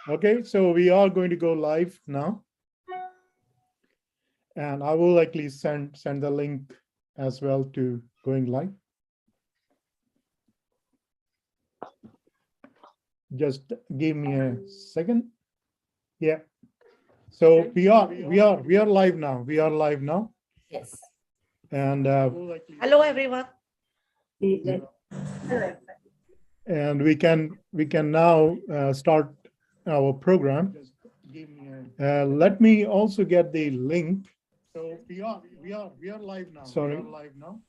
Okay, so we are going to go live now. And I will likely send the link as well to going live. Just give me a second. Yeah. So we are live now. We are live now. Yes. And hello everyone. And we can now start our program. Let me also get the link. So we are live now. Sorry. We are live now.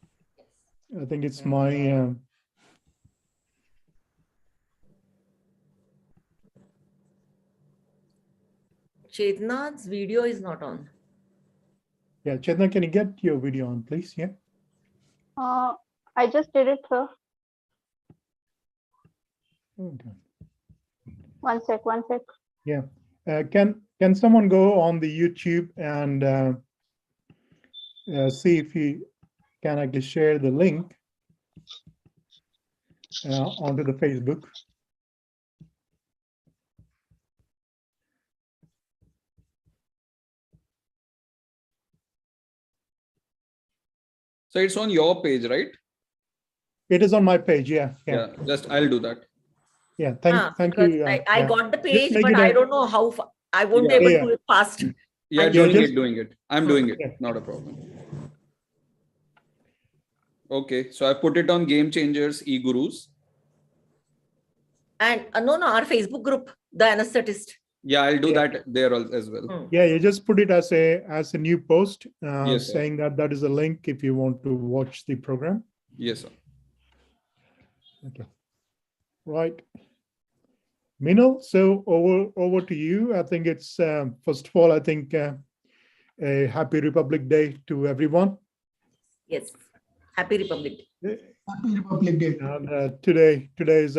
I think it's my Chetna's video is not on. Yeah, Chetna, can you get your video on, please? Yeah. I just did it, sir. Okay. One sec. Yeah. Can someone go on the YouTube and see if you can actually share the link onto the Facebook? So it's on your page, right? It is on my page. Yeah. Just I'll do that. Yeah. Thank you. I got the page, but I don't know how I won't be able to do it fast. Yeah, doing it. I'm doing it. Yeah. Not a problem. Okay, so I put it on Game Changers e-Gurus. And no, our Facebook group, the anesthetist. Yeah, I'll do that there as well. Yeah, you just put it as a new post, Yes, sir. saying that is a link if you want to watch the program. Yes, sir. Okay. Right. Minal, so over to you. I think it's first of all, I think a happy Republic Day to everyone. Yes. Happy Republic Day. Happy Republic Day. And today is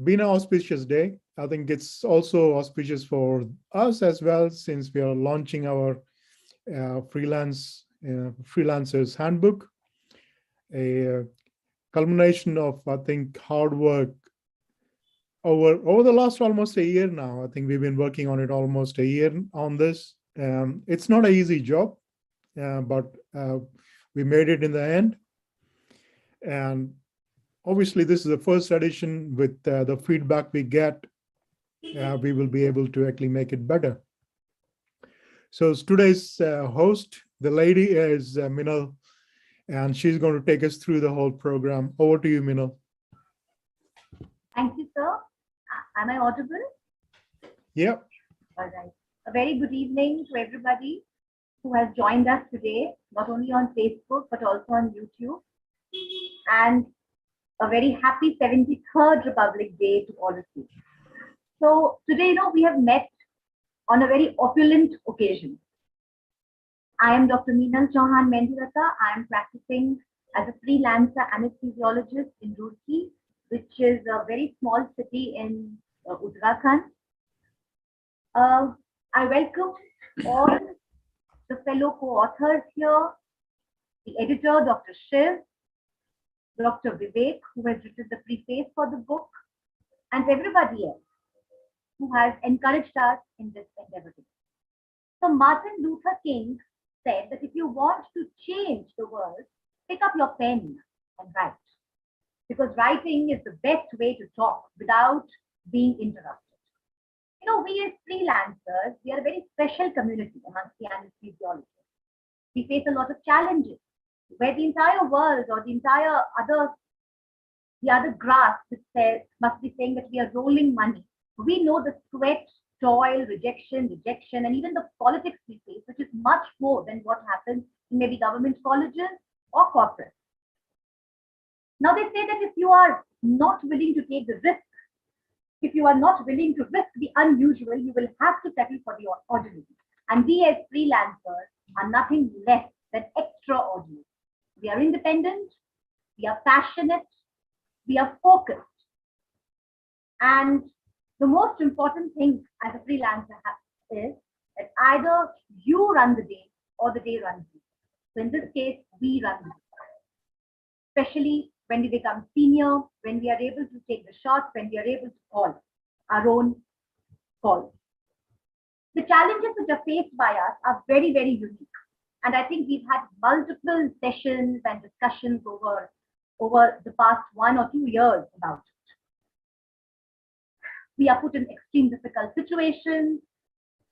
been an auspicious day. I think it's also auspicious for us as well, since we are launching our Freelancers Handbook, a culmination of, I think, hard work over the last almost a year now. I think we've been working on it almost a year on this. It's not an easy job, but we made it in the end. And obviously, this is the first edition. With the feedback we get, we will be able to actually make it better. So today's host, the lady is Minal, and she's going to take us through the whole program. Over to you, Minal. Thank you, sir. Am I audible? Yep. All right. A very good evening to everybody who has joined us today, not only on Facebook, but also on YouTube. And a very happy 73rd Republic Day to all of you. So today, we have met on a very opulent occasion. I am Dr. Meenal Chauhan Mendurata. I am practicing as a freelancer anesthesiologist in Roorkee, which is a very small city in Uttarakhand. I welcome all the fellow co-authors here, the editor, Dr. Shiv, Dr. Vivek, who has written the preface for the book, and everybody else who has encouraged us in this endeavor. So Martin Luther King said that if you want to change the world, pick up your pen and write, because writing is the best way to talk without being interrupted. We as freelancers, we are a very special community amongst the anesthesiologists. We face a lot of challenges where the entire world or the other grass must be saying that we are rolling money. We know the sweat, toil, rejection, and even the politics we face, which is much more than what happens in maybe government colleges or corporate. Now they say that if you are not willing to take the risk, if you are not willing to risk the unusual, you will have to settle for the ordinary. And we as freelancers are nothing less than extraordinary. We are independent, we are passionate, we are focused. And the most important thing as a freelancer is that either you run the day or the day runs you. So in this case, we run the day. Especially when we become senior, when we are able to take the shots, when we are able to call our own solve. The challenges which are faced by us are very, very unique. And I think we've had multiple sessions and discussions over the past 1 or 2 years about it. We are put in extreme difficult situations,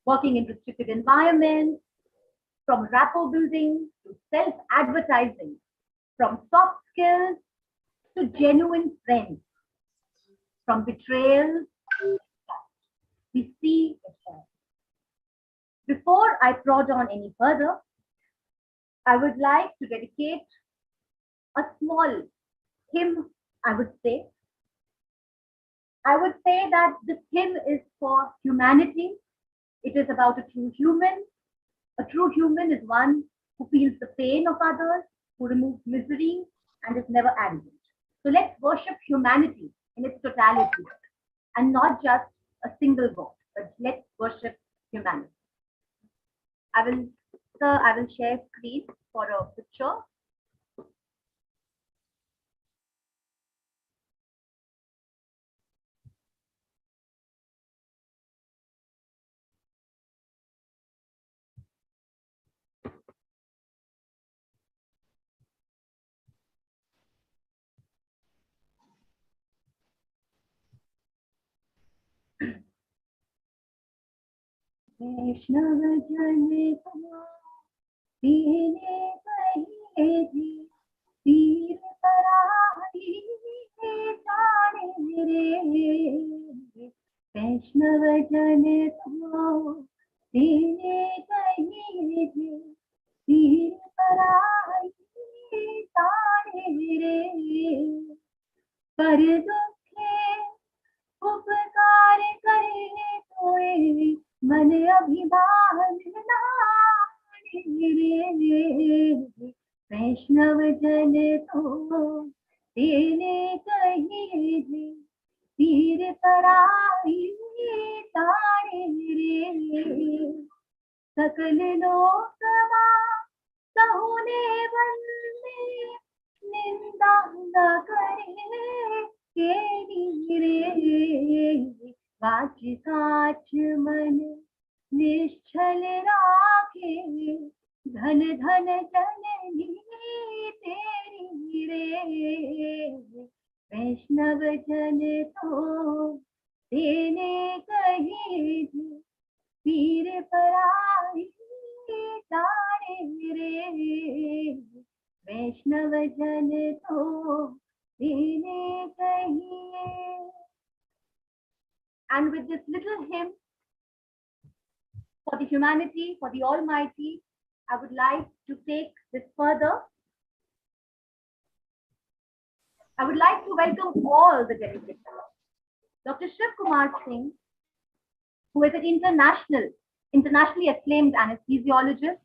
working in restricted environments, from rapport building to self-advertising, from soft skills to genuine friends, from betrayal. We see it all. Before I prod on any further, I would like to dedicate a small hymn, I would say. I would say that this hymn is for humanity. It is about a true human. A true human is one who feels the pain of others, who removes misery, and is never arrogant. So let's worship humanity in its totality, and not just a single God, but let's worship humanity. I will share screen for a picture. वैष्णव जन को दीने कहिए जी, पीर पराई जाने रे। वैष्णव जन को दीने कहिए जी, पीर पराई जाने रे। पर दुखे उपकार करे तोए, मन अभिमान रे। वैष्णव जन तो तेने कहिए जी, पीर पराई तारे रे। सकल लोकमा सहुने बंदे, निंदा न करे केनी रे। वाच काच मन निश्चल राखे, धन धन जननी तेरी रे। वैष्णव जन तो तेने कहिए जी, पीर पराई तारे रे। वैष्णव जन तो तेने कहिए। And with this little hymn for the humanity, for the Almighty, I would like to take this further. I would like to welcome all the delegates. Dr. Shiv Kumar Singh, who is an internationally acclaimed anesthesiologist,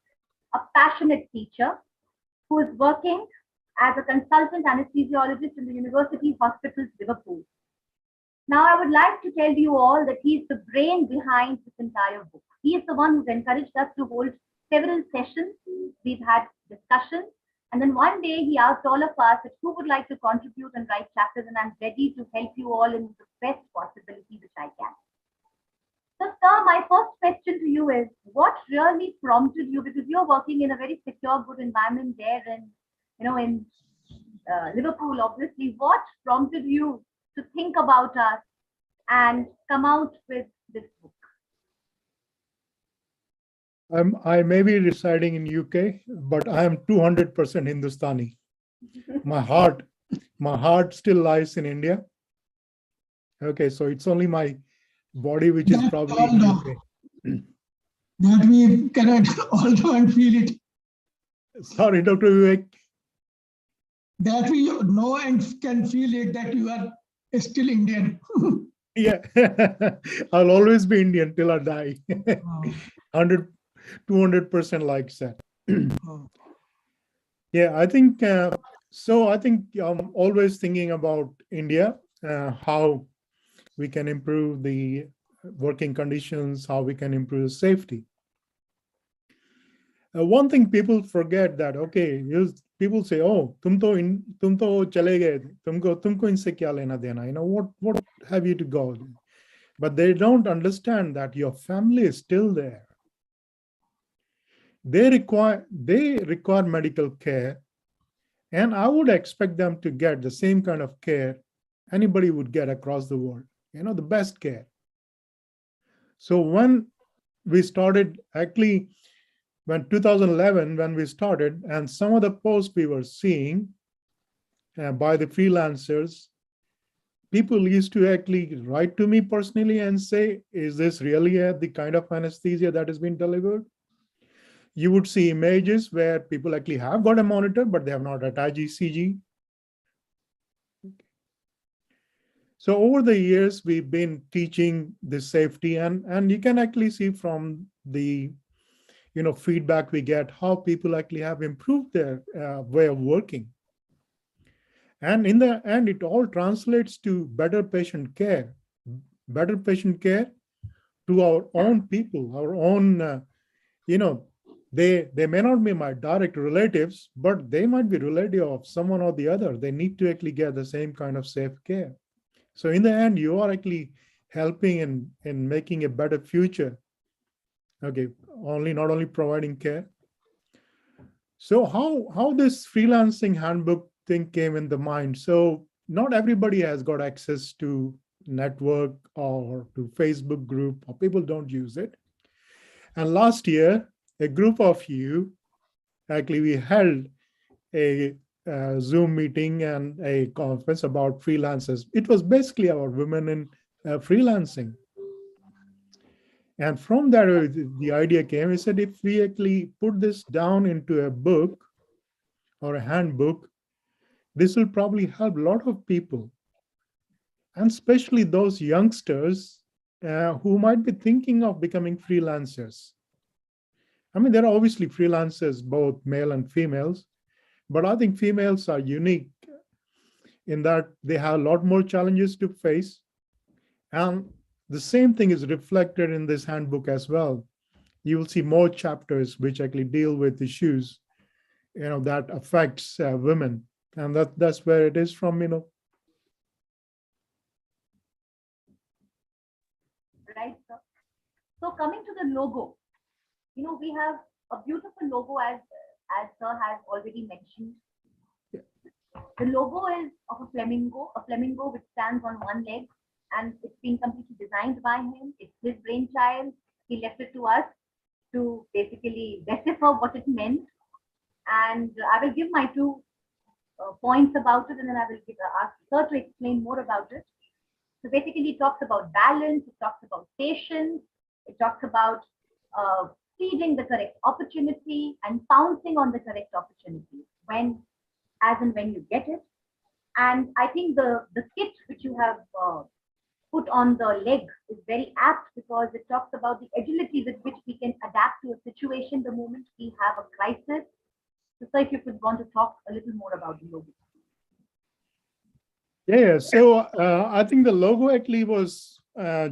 a passionate teacher, who is working as a consultant anesthesiologist in the University Hospitals, Liverpool. Now, I would like to tell you all that he is the brain behind this entire book. He is the one who's encouraged us to hold several sessions. We've had discussions. And then one day he asked all of us that who would like to contribute and write chapters, and I'm ready to help you all in the best possibility which I can. So, sir, my first question to you is, what really prompted you, because you're working in a very secure, good environment there and, in Liverpool, obviously, what prompted you to think about us and come out with this book? I may be residing in UK, but I am 200% Hindustani. My heart still lies in India. Okay, so it's only my body which is probably in UK. That we cannot all know and feel it. Sorry, Dr. Vivek. That we know and can feel it, that you are still Indian. Yeah, I'll always be Indian till I die. 200% like that. Yeah, I think so. I think I'm always thinking about India, how we can improve the working conditions, how we can improve safety. One thing people forget that, okay, people say, oh, tum to chale gaye, tumko inse kya lena dena, what have you to go? but they don't understand that your family is still there. They require medical care, and I would expect them to get the same kind of care anybody would get across the world, the best care. So when we started, actually, when 2011, when we started, and some of the posts we were seeing by the freelancers, people used to actually write to me personally and say, is this really the kind of anesthesia that has been delivered? You would see images where people actually have got a monitor, but they have not attached ECG. So over the years, we've been teaching the safety, and you can actually see from the feedback we get how people actually have improved their way of working. And in the end, it all translates to better patient care to our own people, our own, they may not be my direct relatives, but they might be relative of someone or the other. They need to actually get the same kind of safe care. So in the end, you are actually helping in making a better future. Okay, not only providing care. So how this freelancing handbook thing came in the mind? So not everybody has got access to network or to Facebook group, or people don't use it. And last year, a group of you, actually we held a Zoom meeting and a conference about freelancers. It was basically about women in freelancing. And from that, the idea came, we said, if we actually put this down into a book or a handbook, this will probably help a lot of people, and especially those youngsters who might be thinking of becoming freelancers. I mean, there are obviously freelancers, both male and females, but I think females are unique in that they have a lot more challenges to face. And the same thing is reflected in this handbook as well. You will see more chapters which actually deal with issues, that affects women. And that's where it is from, Right, sir. So coming to the logo, we have a beautiful logo as sir has already mentioned. Yeah. The logo is of a flamingo which stands on one leg, and it's been completely designed by him. It's his brainchild. He left it to us to basically decipher what it meant. And I will give my two points about it, and then I will ask sir to explain more about it. So basically, it talks about balance, it talks about patience, it talks about seizing the correct opportunity and pouncing on the correct opportunity as and when you get it. And I think the kit which you have put on the leg is very apt, because it talks about the agility with which we can adapt to a situation the moment we have a crisis. So sir, if you could want to talk a little more about the logo. Yeah, so I think the logo actually was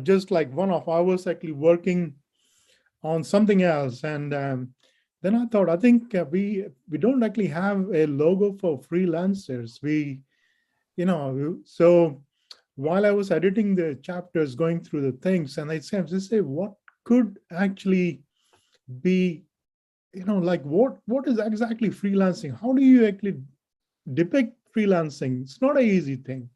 just like one of ours actually working on something else. And then I thought, I think we don't actually have a logo for freelancers. So while I was editing the chapters, going through the things, and I said, what could actually be, like what is exactly freelancing? How do you actually depict freelancing? It's not an easy thing.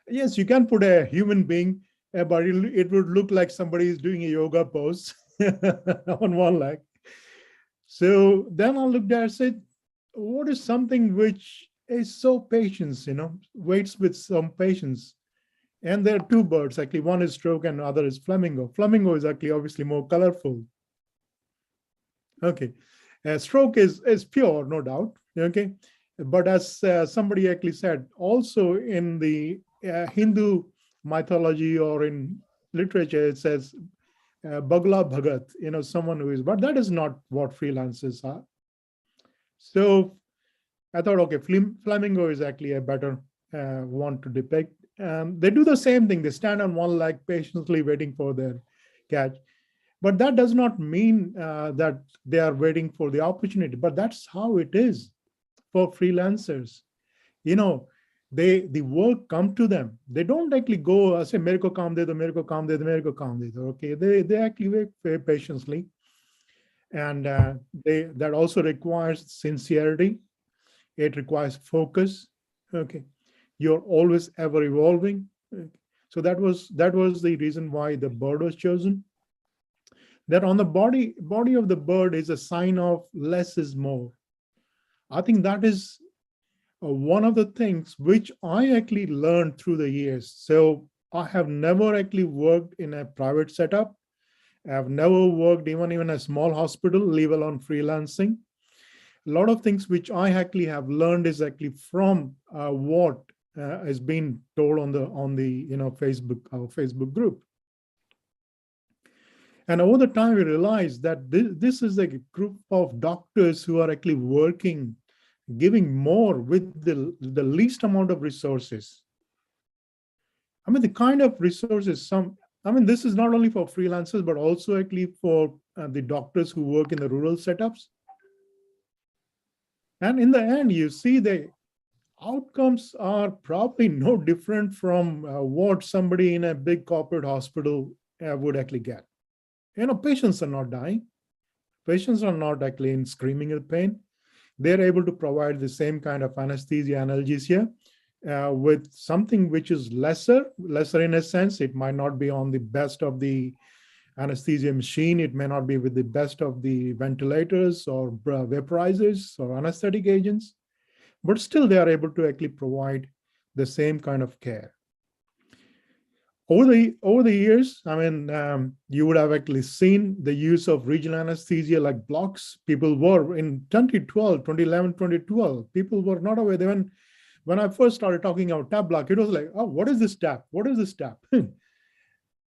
Yes, you can put a human being, but it would look like somebody is doing a yoga pose on one leg. So then I looked at it and said, what is something which is so patience, waits with some patience? And there are two birds, actually. One is stroke and the other is flamingo. Flamingo is actually obviously more colorful. Okay. Stroke is pure, no doubt. Okay. But as somebody actually said, also in the Hindu mythology or in literature, it says Bagla Bhagat, someone who is, but that is not what freelancers are. So I thought, okay, flamingo is actually a better one to depict. They do the same thing. They stand on one leg patiently waiting for their catch. But that does not mean that they are waiting for the opportunity, but that's how it is for freelancers. the work come to them. They don't actually go say mere ko kaam de do, mere ko kaam de do, mere ko kaam de do. Okay, they actually wait very patiently, and that also requires sincerity. It requires focus. Okay, you're always ever evolving. Okay. So that was the reason why the bird was chosen. That on the body of the bird is a sign of less is more. I think that is one of the things which I actually learned through the years. So I have never actually worked in a private setup. I've never worked even in a small hospital, leave alone freelancing. A lot of things which I actually have learned is actually from what has been told on the Facebook, our Facebook group. And over the time, we realized that this is a group of doctors who are actually working, giving more with the least amount of resources. I mean, the kind of resources, this is not only for freelancers, but also actually for the doctors who work in the rural setups. And in the end, you see the outcomes are probably no different from what somebody in a big corporate hospital would actually get. Patients are not dying. Patients are not actually in screaming with pain. They're able to provide the same kind of anesthesia, analgesia with something which is lesser in a sense. It might not be on the best of the anesthesia machine. It may not be with the best of the ventilators or vaporizers or anesthetic agents, but still they are able to actually provide the same kind of care. Over the years, you would have actually seen the use of regional anesthesia like blocks. People were in 2011, 2012, people were not aware. When I first started talking about TAP block, it was like, oh, what is this TAP? What is this TAP?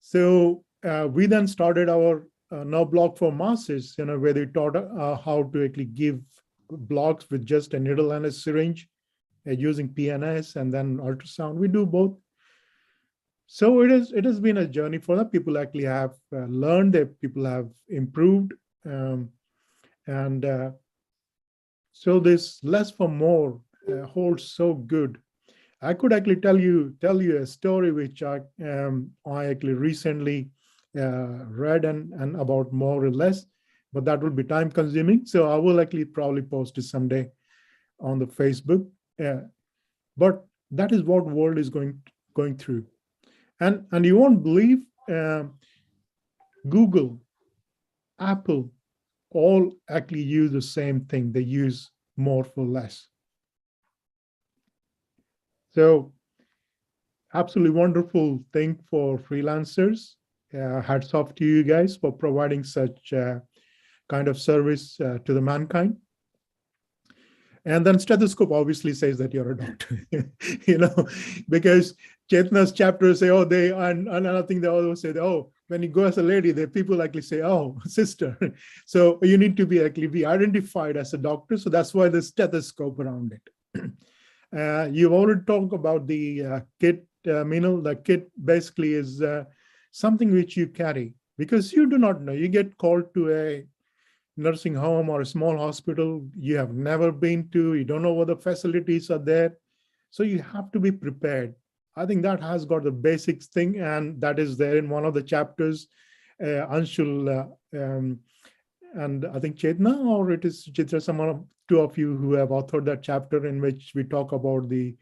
So we then started our now block for masses, where they taught how to actually give blocks with just a needle and a syringe using PNS and then ultrasound. We do both. So it has been a journey for them. People actually have learned, that people have improved, so this less for more holds so good. I could actually tell you a story which I actually recently read and about more or less, but that would be time consuming. So I will actually probably post it someday on the Facebook. But that is what world is going through. And you won't believe Google, Apple, all actually use the same thing. They use more for less. So absolutely wonderful thing for freelancers. Hats off to you guys for providing such kind of service to the mankind. And then stethoscope obviously says that you're a doctor, because Chetna's chapters say, and I think they always say, when you go as a lady, the people actually say, oh, sister. So you need to be identified as a doctor. So that's why the stethoscope around it. You've already talked about the kit, Meenal. The kit basically is something which you carry because you do not know. You get called to a nursing home or a small hospital you have never been to, you don't know what the facilities are there. So you have to be prepared. I think that has got the basics thing, and that is there in one of the chapters. Anshul and I think Chetna, or it is Chitra, two of you who have authored that chapter in which we talk about the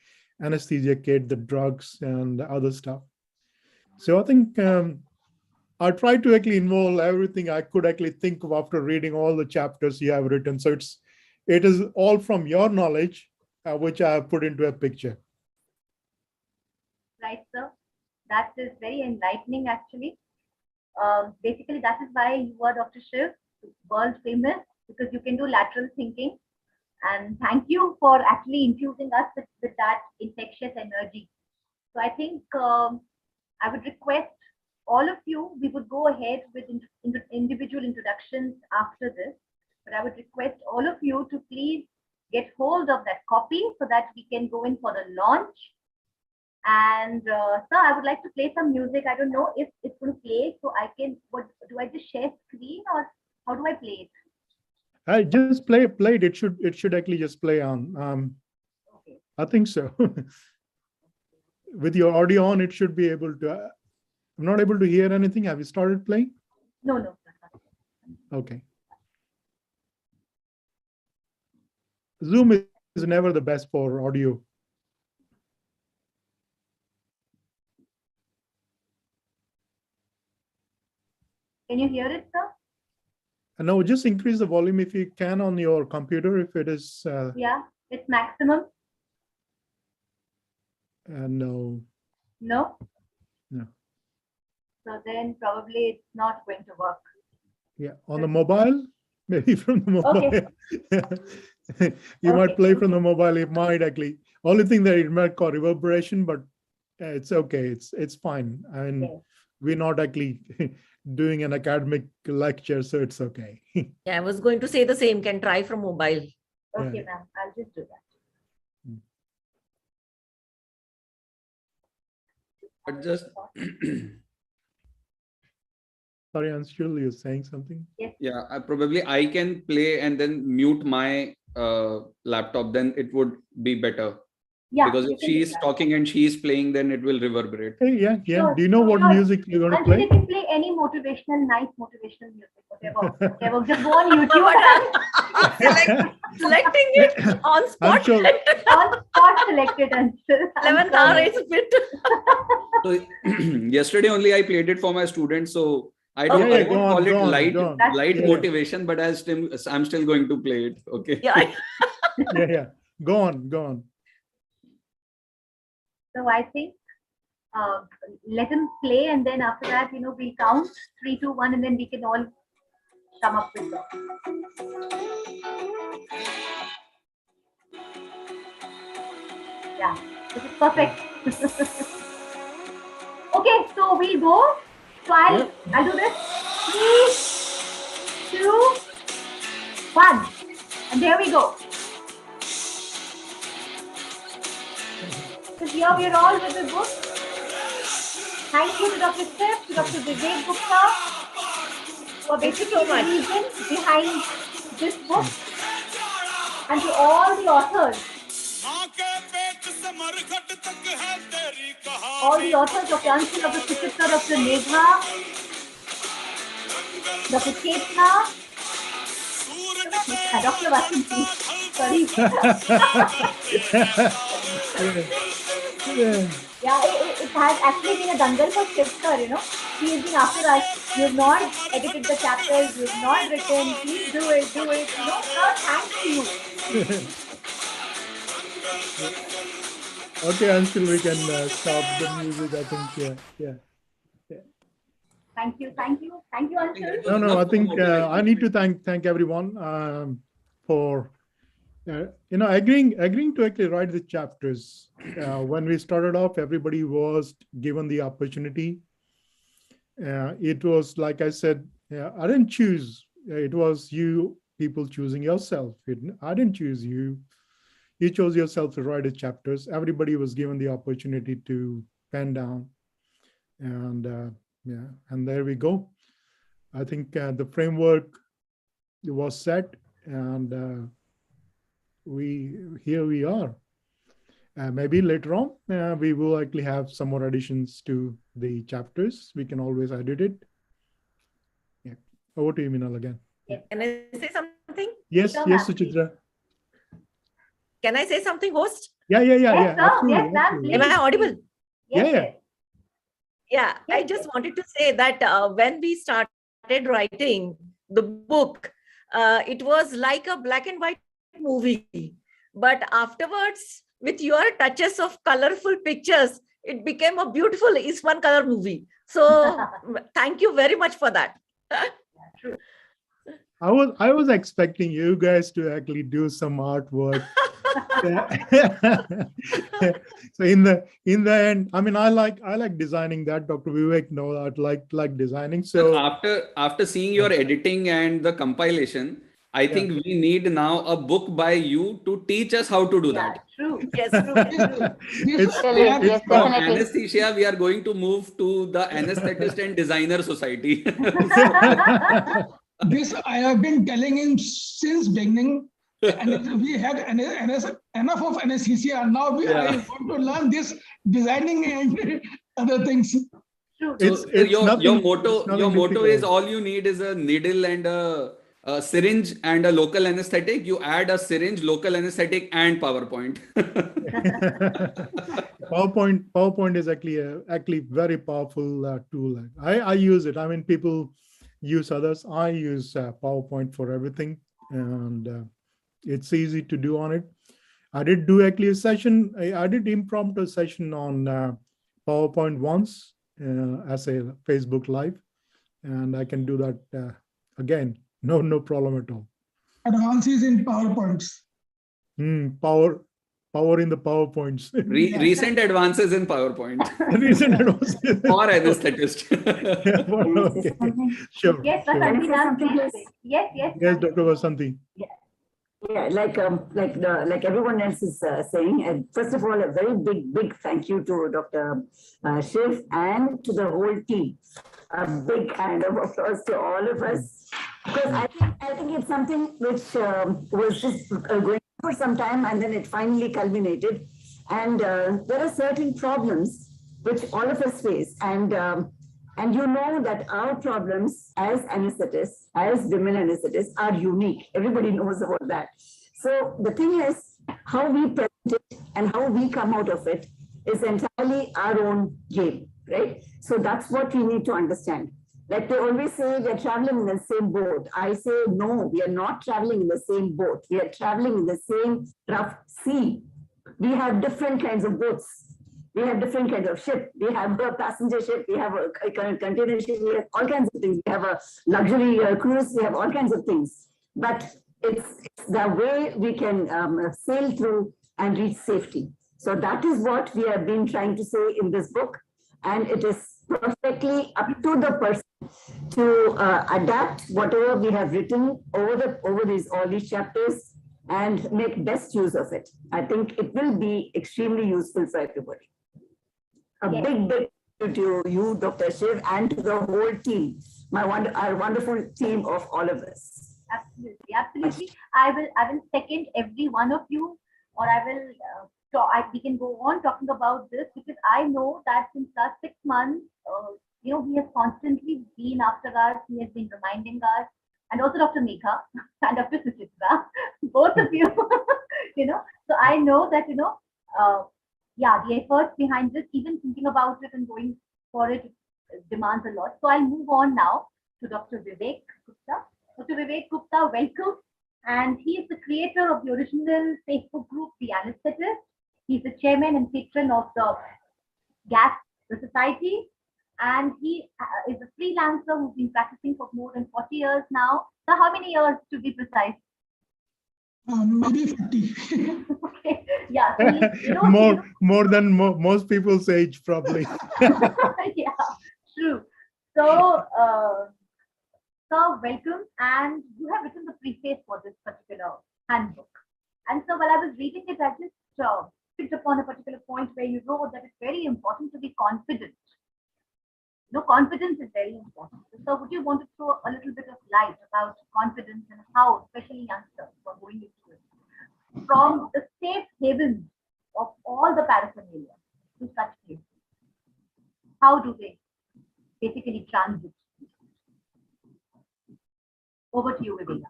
anesthesia kit, the drugs, and the other stuff. So I think I tried to actually involve everything I could actually think of after reading all the chapters you have written. So it is all from your knowledge, which I have put into a picture. Right, sir. That is very enlightening, actually. Basically, that is why you are Dr. Shiv, world famous, because you can do lateral thinking. And thank you for actually infusing us with that infectious energy. So I think I would request all of you, we would go ahead with individual introductions after this, but I would request all of you to please get hold of that copy so that we can go in for the launch. And sir, I would like to play some music. I don't know if it's going to play, so I can, do I just share screen or how do I play it? I just play it. It should actually just play on. Okay. I think so. with your audio on, it should be able to. I'm not able to hear anything. Have you started playing? No. Okay. Zoom is never the best for audio. Can you hear it, sir? No, just increase the volume if you can on your computer. If it is. Yeah, it's maximum. No. No. No. So then probably it's not going to work. Yeah, on the mobile, maybe from the mobile. Okay. You might Okay. play from the mobile. It might actually. Only thing that it might cause reverberation, but it's okay. It's fine. And Okay. we're not actually doing an academic lecture, so it's okay. Yeah, I was going to say the same. Can try from mobile. Okay, Yeah. ma'am. I'll just do that. But just Sorry, Anshul, you're saying something? yeah, I can play and then mute my laptop. Then it would be better. Yeah. Because you if can she do is that. talking and she is playing, then it will reverberate. Hey, yeah. Sure, Do you know what sure. music you're going to And play? you can play any nice motivational music, whatever. Just go on YouTube. Selecting it on spot. Anshul, On spot selected answer. 11th hour is fit. So yesterday only I played it for my students. So I Yeah, won't go on, call it go on, light go on. light Yeah. motivation, but I'm still going to play it. Okay. Yeah. Yeah. Go on. So I think let him play, and then after that, we'll count 3, 2, 1, and then we can all come up with that. Yeah, this is perfect. Okay, so we'll go. So I'll do this. 3, 2, 1, and there we go. So here we are all with the book. Thank you to Dr. Steph, to Dr. Vivek Gupta for basically the reason behind this book, and to all the authors. All the authors, Dr. Anshul, Dr. Suchitra, Dr. Megha, Dr. Chetna, Dr. Vasanthi. Sorry. Yeah, it has actually been a dangle for Shifter, He has been after us. You have not edited the chapters, you have not written. Please do it. Sir, thanks to you. Okay, Anshul, we can stop the music. I think, yeah. Thank you, Anshul. No, I think I need to thank everyone for agreeing to actually write the chapters. When we started off, everybody was given the opportunity. It was, like I said, I didn't choose. It was you people choosing yourself. I didn't choose you. You chose yourself to write the chapters. Everybody was given the opportunity to pen down. And and there we go. I think the framework was set, and here we are. Maybe later on, we will actually have some more additions to the chapters. We can always edit it. Yeah. Over to you, Minal, again. Can I say something? Yes, Sure, yes, ma'am. Suchitra. Can I say something, host? Yeah. Yes, sir. Absolutely, Yes, ma'am, absolutely. Am I audible? Yeah. Yeah, I Yes, just wanted to say that when we started writing the book, it was like a black and white movie. But afterwards, with your touches of colorful pictures, it became a beautiful East One color movie. So thank you very much for that. True. I was expecting you guys to actually do some artwork. So in the end, I mean, I like designing that. Dr. Vivek knows I like designing. So after seeing your editing and the compilation, I think we need now a book by you to teach us how to do that. True. Yes, true. It's Yes, From definitely. anesthesia, we are going to move to the anesthetist and designer society. This I have been telling him since beginning And we had enough of anesthesia. Now I want to learn this designing and other things. True. It's your nothing- motto, it's nothing your motto is difficult. all you need is a needle and a syringe and a local anesthetic. You add a syringe, local anesthetic, and PowerPoint. PowerPoint is actually very powerful tool. I use it. I mean, people use others. I use PowerPoint for everything, and it's easy to do on it. I did do actually a session. I did impromptu session on PowerPoint once as a Facebook Live, and I can do that again. No problem at all. Advances in PowerPoints. Power in the PowerPoints. Recent advances in PowerPoint Recent advances. or anesthetist. Okay. Sure. Yes, sure. Vasanthi, yes. Yes, Dr. Vasanthi. Yeah, like everyone else is saying, and first of all, a very big thank you to Dr. Shiv and to the whole team. A big hand of applause to all of us, because I think it's something which was just going for some time, and then it finally culminated. And there are certain problems which all of us face, and you know that our problems as anesthetists, as women anesthetists, are unique. Everybody knows about that. So the thing is, how we present it and how we come out of it is entirely our own game, right? So that's what we need to understand. Like they always say, we are traveling in the same boat. I say, no, we are not traveling in the same boat. We are traveling in the same rough sea. We have different kinds of boats. We have different kinds of ship. We have a passenger ship. We have a container ship. We have all kinds of things. We have a luxury cruise. We have all kinds of things. But it's the way we can sail through and reach safety. So that is what we have been trying to say in this book. And it is perfectly up to the person to adapt whatever we have written over all these chapters and make best use of it. I think it will be extremely useful for everybody. A big thank you to you, Dr. Shiv, and to the whole team, our wonderful team of all of us. Absolutely. I will second every one of you, or I will. We can go on talking about this, because I know that since last 6 months, he has constantly been after us. He has been reminding us, and also Dr. Megha and Dr. Suchitra, both of you. So I know that the efforts behind this, even thinking about it and going for it, demands a lot. So I'll move on now to Dr. Vivek Gupta. Dr. Vivek Gupta, welcome. And he is the creator of the original Facebook group, The Anesthetist. He's the chairman and patron of the Society. And he is a freelancer who's been practicing for more than 40 years now. So how many years to be precise? Maybe 50. Okay. Yeah. So more than most people's age, probably. Yeah, true. So, sir, welcome. And you have written the preface for this particular handbook. And so while I was reading it, I just picked upon a particular point where you wrote that it's very important to be confident. Confidence is very important. So would you want to throw a little bit of light about confidence and how, especially youngsters, are going into it from the safe haven of all the paraphernalia to such places? How do they basically transit? Over to you, Viveka.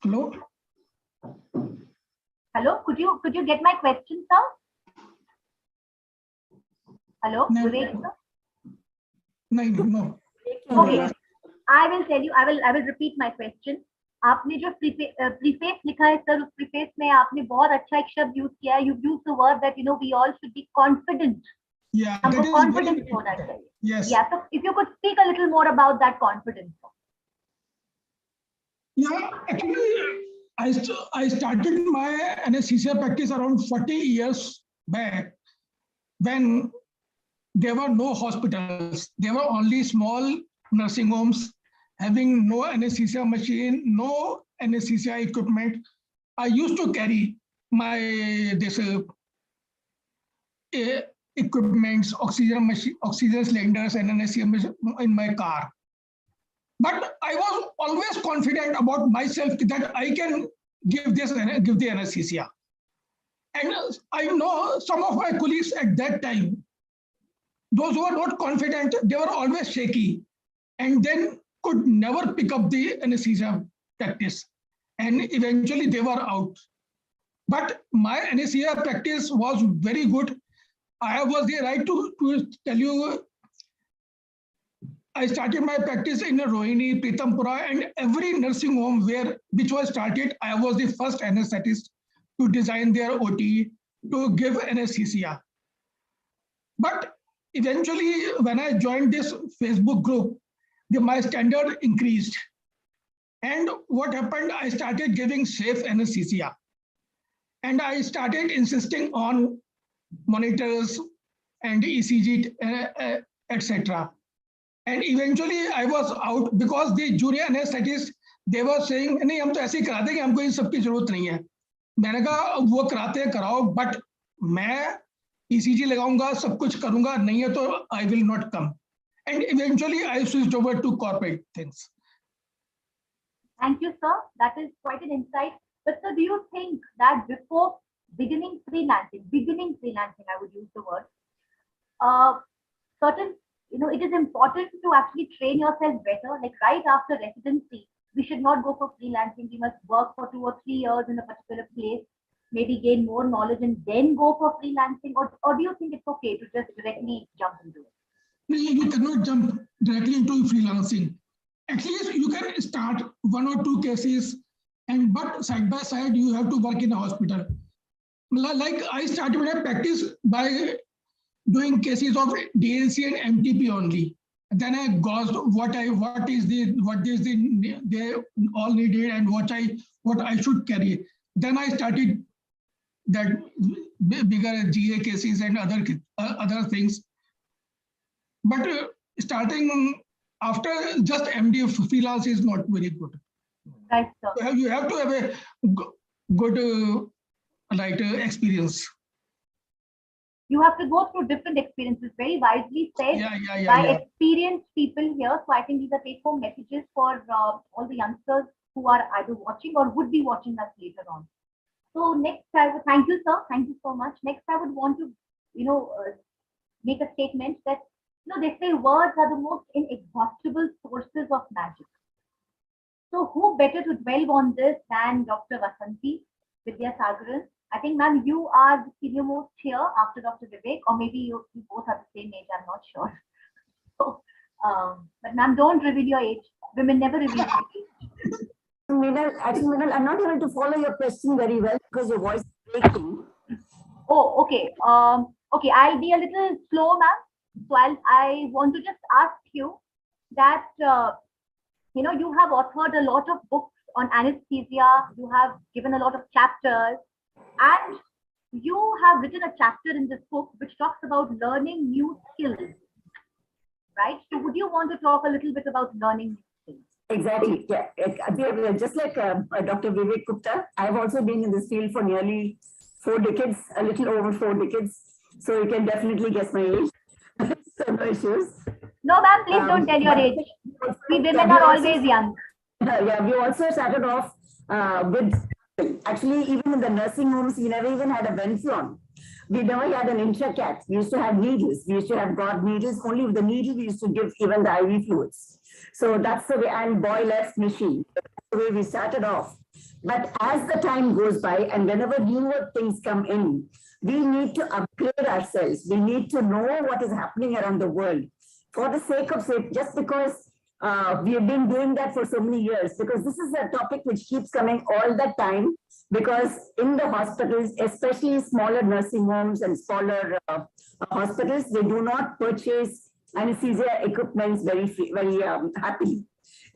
Hello? Hello, could you get my question, sir? Hello, No. Vivek, sir? No. Okay, I will tell you. I will repeat my question. आपने जो preface लिखा है sir, उस preface में आपने बहुत अच्छा एक शब्द use किया है. You've used the word that we all should be confident. Yeah, हमको that is confidence very- होना चाहिए. Yes. Yeah. So if you could speak a little more about that confidence. Yeah, actually, I started my anesthesia practice around 40 years back, when there were no hospitals. There were only small nursing homes having no anesthesia machine, no anesthesia equipment. I used to carry my equipments, oxygen cylinders, and anesthesia in my car. But I was always confident about myself that I can give the anesthesia. And I know some of my colleagues at that time, those who were not confident, they were always shaky and then could never pick up the anesthesia practice. And eventually they were out. But my anesthesia practice was very good. I was the right to tell you, I started my practice in Rohini, Pitampura, and every nursing home which was started, I was the first anesthetist to design their OT, to give anesthesia. But eventually, when I joined this Facebook group, my standard increased. And what happened, I started giving safe anesthesia. And I started insisting on monitors and ECG, etc. And eventually I was out because the junior anesthetists, they were saying, नहीं हम तो ऐसे ही करा देंगे, हमको इन सब की जरूरत नहीं है. मैंने कहा वो कराते हैं कराओ, but मैं ECG लगाऊंगा, सब कुछ करूंगा, नहीं है तो I will not come. And eventually I switched over to corporate things. Thank you, sir. That is quite an insight. But sir, do you think that before beginning freelancing, I would use the word, certain, it is important to actually train yourself better. Like right after residency, we should not go for freelancing. We must work for 2 or 3 years in a particular place, maybe gain more knowledge and then go for freelancing. Or do you think it's okay to just directly jump into it? You cannot jump directly into freelancing. At least you can start 1 or 2 cases, but side by side, you have to work in a hospital. Like I started my practice by doing cases of DLC and MTP only. Then I gauged what they all needed and what I should carry. Then I started that bigger GA cases and other things. But starting after just MD freelance is not very good. Right, sir. You have to have a good experience. You have to go through different experiences. Very wisely said by experienced people here. So I think these are take-home messages for all the youngsters who are either watching or would be watching us later on. So next, I would thank you, sir. Thank you so much. Next, I would want to, make a statement that they say words are the most inexhaustible sources of magic. So who better to dwell on this than Dr. Vasanti Vidyasagaran? I think, ma'am, you are the senior most here after Dr. Vivek, or maybe you both are the same age, I'm not sure. So, but ma'am, don't reveal your age. Women never reveal their age. Minal, I'm not able to follow your question very well because your voice is breaking. Oh, okay. Okay, I'll be a little slow, ma'am. So I want to just ask you that, you have authored a lot of books on anesthesia. You have given a lot of chapters. And you have written a chapter in this book which talks about learning new skills, right? So would you want to talk a little bit about learning new skills? Exactly. Yeah. Just like Dr. Vivek Gupta, I've also been in this field for nearly 4 decades, a little over 4 decades. So you can definitely guess my age. So no issues. No, ma'am, please don't tell your age. We women are always young. Yeah, we also started off with, actually, even in the nursing homes, we never even had a Venflon. We never had an intracat. We used to have needles. We used to have broad needles. Only with the needle, we used to give even the IV fluids. So that's the way, and boy left machine. That's the way we started off. But as the time goes by, and whenever newer things come in, we need to upgrade ourselves. We need to know what is happening around the world. For the sake of it, just because we have been doing that for so many years, because this is a topic which keeps coming all the time, because in the hospitals, especially smaller nursing homes and smaller hospitals, they do not purchase anesthesia equipments very happily.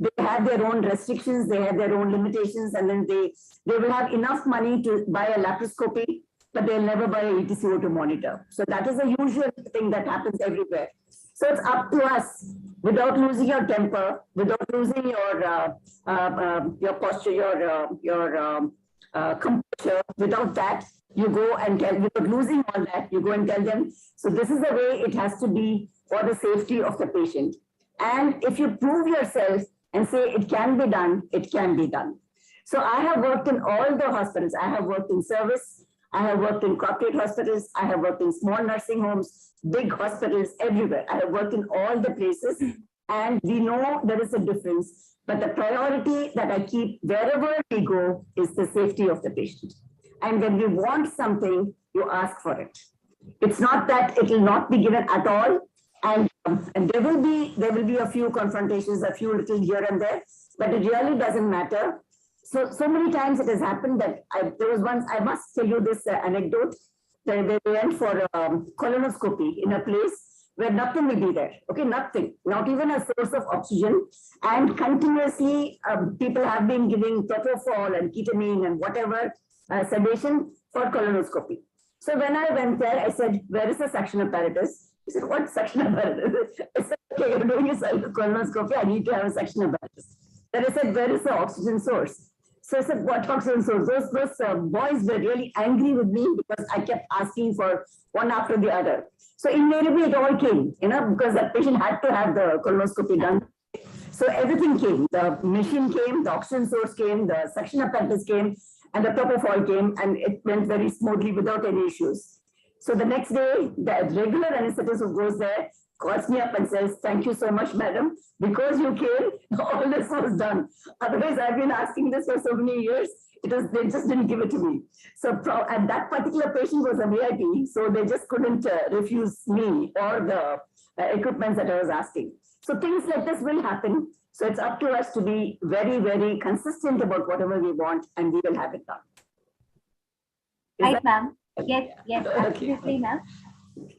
They have their own restrictions, they have their own limitations, and then they will have enough money to buy a laparoscopy, but they'll never buy a ETCO2 monitor. So that is a usual thing that happens everywhere. So it's up to us, without losing your temper, without losing your posture, your composure. Without that, you go and tell, without losing all that, you go and tell them. So this is the way it has to be for the safety of the patient. And if you prove yourself and say it can be done, it can be done. So I have worked in all the hospitals. I have worked in service, I have worked in corporate hospitals, I have worked in small nursing homes, big hospitals, everywhere. I have worked in all the places, and we know there is a difference. But the priority that I keep wherever we go is the safety of the patient. And when we want something, you ask for it. It's not that it will not be given at all. And there will be a few confrontations, a few little here and there, but it really doesn't matter. So many times it has happened that there was once, I must tell you this anecdote, that they went for colonoscopy in a place where nothing will be there. Okay, nothing, not even a source of oxygen. And continuously, people have been giving propofol and ketamine and whatever sedation for colonoscopy. So when I went there, I said, "Where is the suction apparatus?" He said, "What suction apparatus?" I said, "Okay, you're doing a colonoscopy. I need to have a suction apparatus." Then I said, "Where is the oxygen source?" So I said, "What oxygen source?" Those boys were really angry with me because I kept asking for one after the other. So invariably it all came, because the patient had to have the colonoscopy done. So everything came. The machine came, the oxygen source came, the suction apparatus came, and the propofol came, and it went very smoothly without any issues. So the next day, the regular anesthetist who goes there calls me up and says, "Thank you so much, madam. Because you came, all this was done. Otherwise, I've been asking this for so many years. They just didn't give it to me." So, and that particular patient was a VIP, so they just couldn't refuse me or the equipment that I was asking. So things like this will happen. So it's up to us to be very, very consistent about whatever we want, and we will have it done. Right, ma'am. Yes, absolutely, ma'am.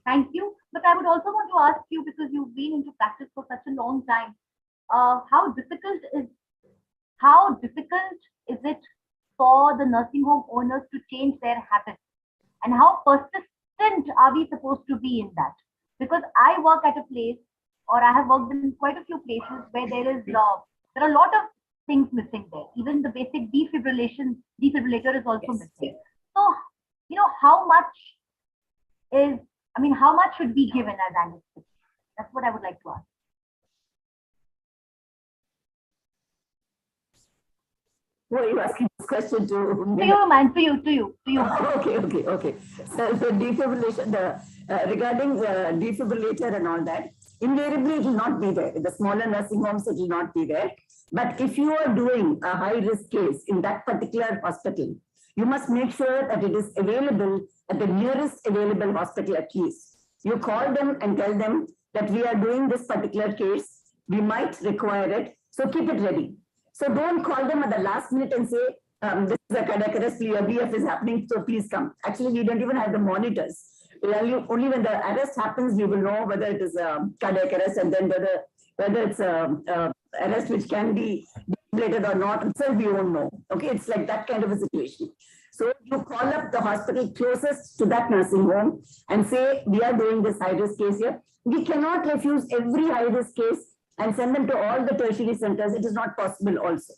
Thank you. But I would also want to ask you, because you've been into practice for such a long time, how difficult is it for the nursing home owners to change their habits? And how persistent are we supposed to be in that? Because I work at a place, or I have worked in quite a few places where there are a lot of things missing there. Even the basic defibrillator is also missing. So, how much should be given as anesthesia? That's what I would like to ask. Who are you asking this question to? To you, man. To you. Okay. So the defibrillation, regarding the defibrillator and all that, invariably it will not be there. In the smaller nursing homes, it will not be there. But if you are doing a high-risk case in that particular hospital, you must make sure that it is available at the nearest available hospital at least. You call them and tell them that we are doing this particular case, we might require it, so keep it ready. So don't call them at the last minute and say, "This is a cardiac arrest, your BF is happening, so please come." Actually, we don't even have the monitors. Only when the arrest happens, we will know whether it is a cardiac arrest, and then whether it's a arrest which can be defibrillated or not, itself we won't know. Okay, it's like that kind of a situation. So you call up the hospital closest to that nursing home and say, "We are doing this high-risk case here." We cannot refuse every high-risk case and send them to all the tertiary centers. It is not possible also.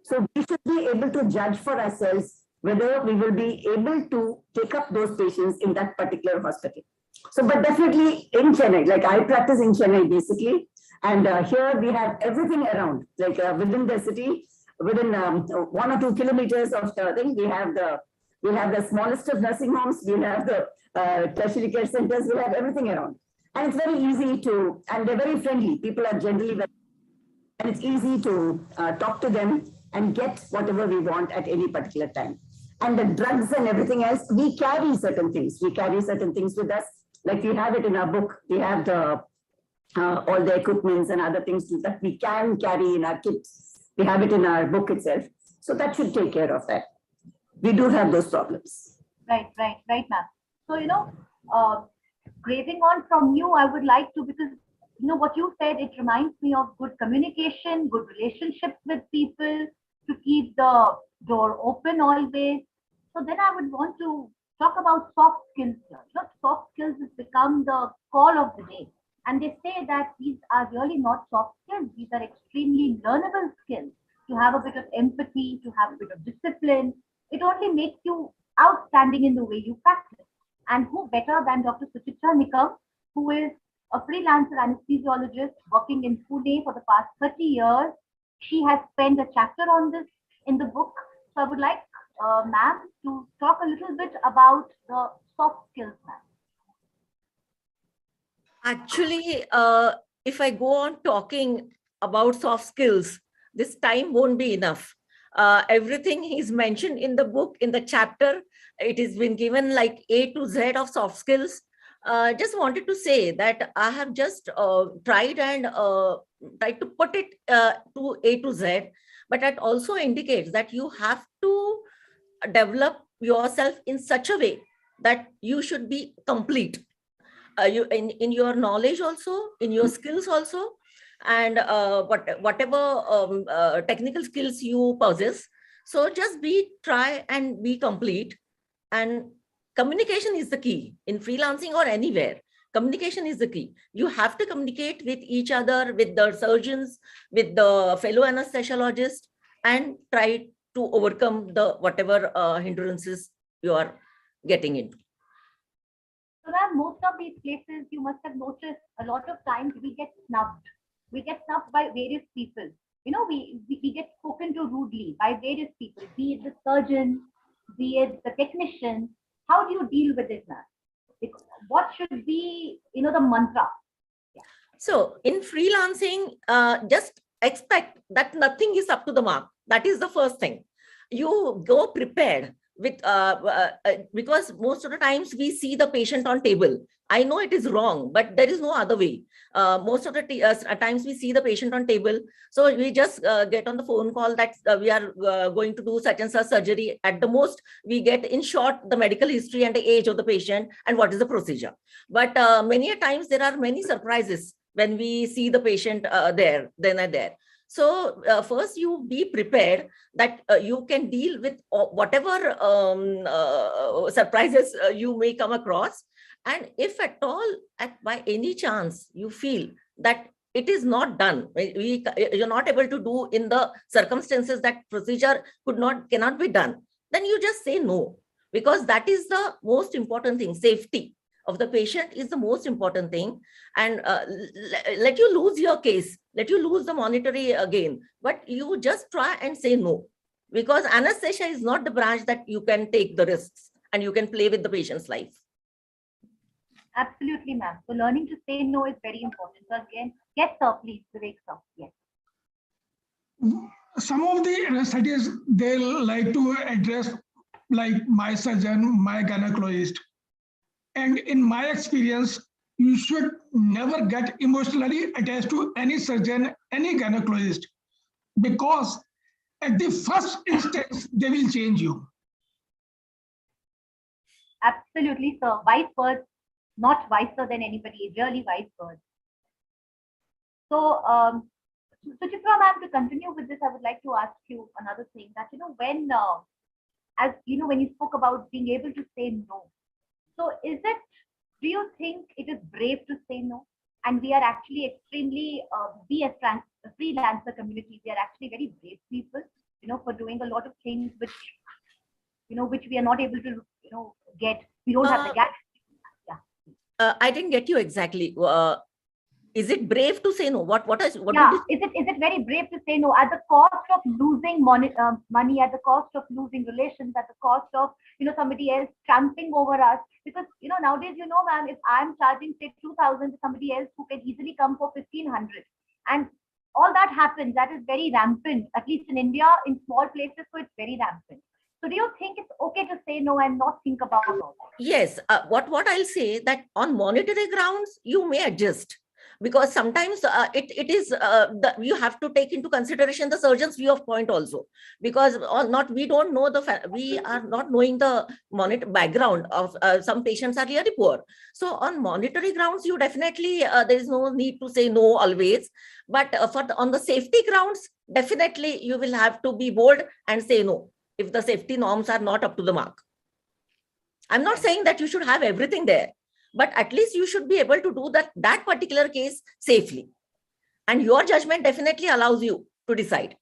So we should be able to judge for ourselves whether we will be able to take up those patients in that particular hospital. So, but definitely in Chennai, like I practice in Chennai basically, and here we have everything around, like within the city, within 1 or 2 kilometers of the thing, we have the smallest of nursing homes, we have the tertiary care centers, we have everything around. And it's very easy to, and they're very friendly. People are generally very, and it's easy to talk to them and get whatever we want at any particular time. And the drugs and everything else, we carry certain things. We carry certain things with us. Like we have it in our book. We have the all the equipments and other things that we can carry in our kits. We have it in our book itself. So that should take care of that. We do have those problems. Right, ma'am. So, grazing on from you, I would like to, because what you said, it reminds me of good communication, good relationships with people, to keep the door open always. So then I would want to talk about soft skills here. Soft skills has become the call of the day. And they say that these are really not soft skills. These are extremely learnable skills. To have a bit of empathy, to have a bit of discipline. It only makes you outstanding in the way you practice. And who better than Dr. Suchitra Nikam, who is a freelancer anesthesiologist working in Pune for the past 30 years. She has spent a chapter on this in the book. So I would like ma'am to talk a little bit about the soft skills, ma'am. Actually, if I go on talking about soft skills, this time won't be enough. Everything is mentioned in the book, in the chapter. It has been given like A to Z of soft skills. Just wanted to say that I have just tried to put it to A to Z, but that also indicates that you have to develop yourself in such a way that you should be complete. You in your knowledge also, in your skills also, and whatever technical skills you possess. So just try and be complete. And communication is the key in freelancing or anywhere. Communication is the key. You have to communicate with each other, with the surgeons, with the fellow anesthesiologists, and try to overcome the whatever hindrances you are getting into. So ma'am, most of these places you must have noticed a lot of times we get snubbed. We get snubbed by various people. You know, we get spoken to rudely by various people, be it the surgeon, be it the technician. How do you deal with it, ma'am? What should be, you know, the mantra? Yeah. So in freelancing, just expect that nothing is up to the mark. That is the first thing. You go prepared with because most of the times we see the patient on table. I know it is wrong, but there is no other way. Most of the times we see the patient on table. So we just get on the phone call that we are going to do such and such surgery. At the most, we get in short the medical history and the age of the patient and what is the procedure. But many a times there are many surprises when we see the patient then and there. So first you be prepared that you can deal with whatever surprises you may come across. And if at all, by any chance, you feel that it is not done, you're not able to do in the circumstances that procedure cannot be done, then you just say no, because that is the most important thing. Safety of the patient is the most important thing. And let you lose your case, let you lose the monetary gain, but you just try and say no, because anesthesia is not the branch that you can take the risks and you can play with the patient's life. Absolutely, ma'am. So learning to say no is very important. So again, yes, sir, please, Vivek, sir. Yes. Some of the anesthetists, they like to address like my surgeon, my gynecologist. And in my experience, you should never get emotionally attached to any surgeon, any gynecologist, because at the first instance, they will change you. Absolutely, sir. Wise words, not wiser than anybody, really wise words. So, Chitra ma'am, to continue with this, I would like to ask you another thing that, you know, when, as you know, when you spoke about being able to say no. So do you think it is brave to say no? And we are actually extremely, we as freelancer community, we are actually very brave people, you know, for doing a lot of things which, you know, which we are not able to, you know, get. We don't have the gap. Yeah. I didn't get you exactly. Is it brave to say no? What is it very brave to say no at the cost of losing money, at the cost of losing relations, at the cost of, you know, somebody else tramping over us? Because, you know, nowadays, you know, ma'am, if I'm charging say 2,000 to somebody else who can easily come for 1,500, and all that happens, that is very rampant, at least in India, in small places, so it's very rampant. So do you think it's okay to say no and not think about it? Yes. What I'll say that on monetary grounds, you may adjust, because sometimes it is you have to take into consideration the surgeon's view of point also, because we don't know we are not knowing the background of some patients are really poor. So on monetary grounds, you definitely there is no need to say no always, but on the safety grounds, definitely you will have to be bold and say no if the safety norms are not up to the mark. I'm not saying that you should have everything there, but at least you should be able to do that particular case safely. And your judgment definitely allows you to decide.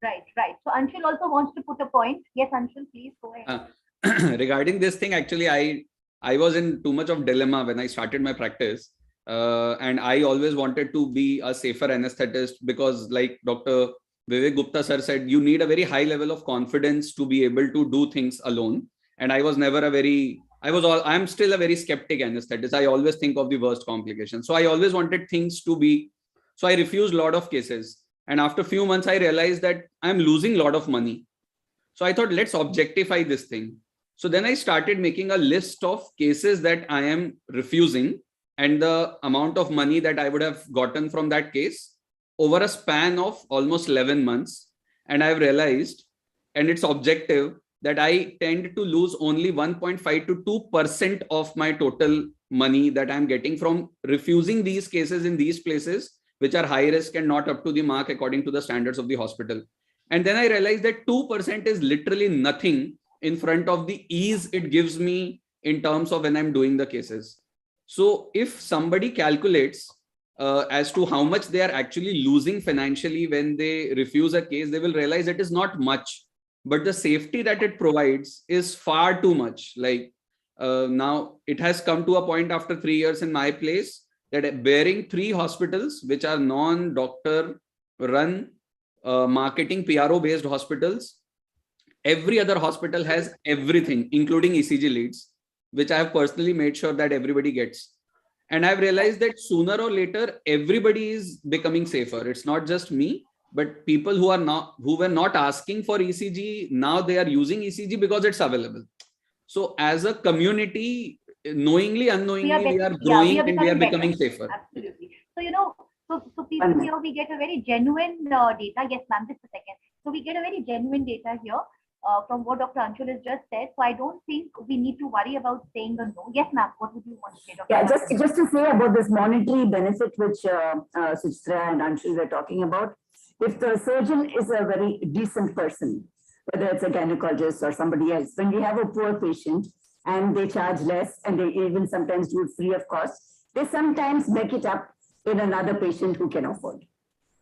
Right. So Anshul also wants to put a point. Yes, Anshul, please go ahead. Regarding this thing, actually, I was in too much of dilemma when I started my practice. And I always wanted to be a safer anesthetist, because like Dr. Vivek Gupta sir said, you need a very high level of confidence to be able to do things alone. And I was never I'm still a very skeptic anesthetist. I always think of the worst complications. So I always wanted things to be, so I refused a lot of cases. And after a few months, I realized that I'm losing a lot of money. So I thought, let's objectify this thing. So then I started making a list of cases that I am refusing and the amount of money that I would have gotten from that case over a span of almost 11 months. And I've realized, and it's objective, that I tend to lose only 1.5 to 2% of my total money that I'm getting from refusing these cases in these places, which are high risk and not up to the mark according to the standards of the hospital. And then I realized that 2% is literally nothing in front of the ease it gives me in terms of when I'm doing the cases. So if somebody calculates as to how much they are actually losing financially when they refuse a case, they will realize it is not much, but the safety that it provides is far too much. Like now it has come to a point after 3 years in my place that bearing 3 hospitals, which are non-doctor run marketing PRO based hospitals, every other hospital has everything, including ECG leads, which I have personally made sure that everybody gets. And I've realized that sooner or later, everybody is becoming safer. It's not just me, but people who were not asking for ECG, now they are using ECG because it's available. So as a community, knowingly, unknowingly, we are growing and we are becoming safer. Absolutely. So, so people here, we get a very genuine data. Yes, ma'am, just a second. So we get a very genuine data here from what Dr. Anshul has just said. So I don't think we need to worry about saying a no. Yes, ma'am, what would you want to say, Dr. Yeah, just to say about this monetary benefit which Suchitra and Anshul were talking about. If the surgeon is a very decent person, whether it's a gynecologist or somebody else, when we have a poor patient and they charge less and they even sometimes do it free of cost, they sometimes make it up in another patient who can afford.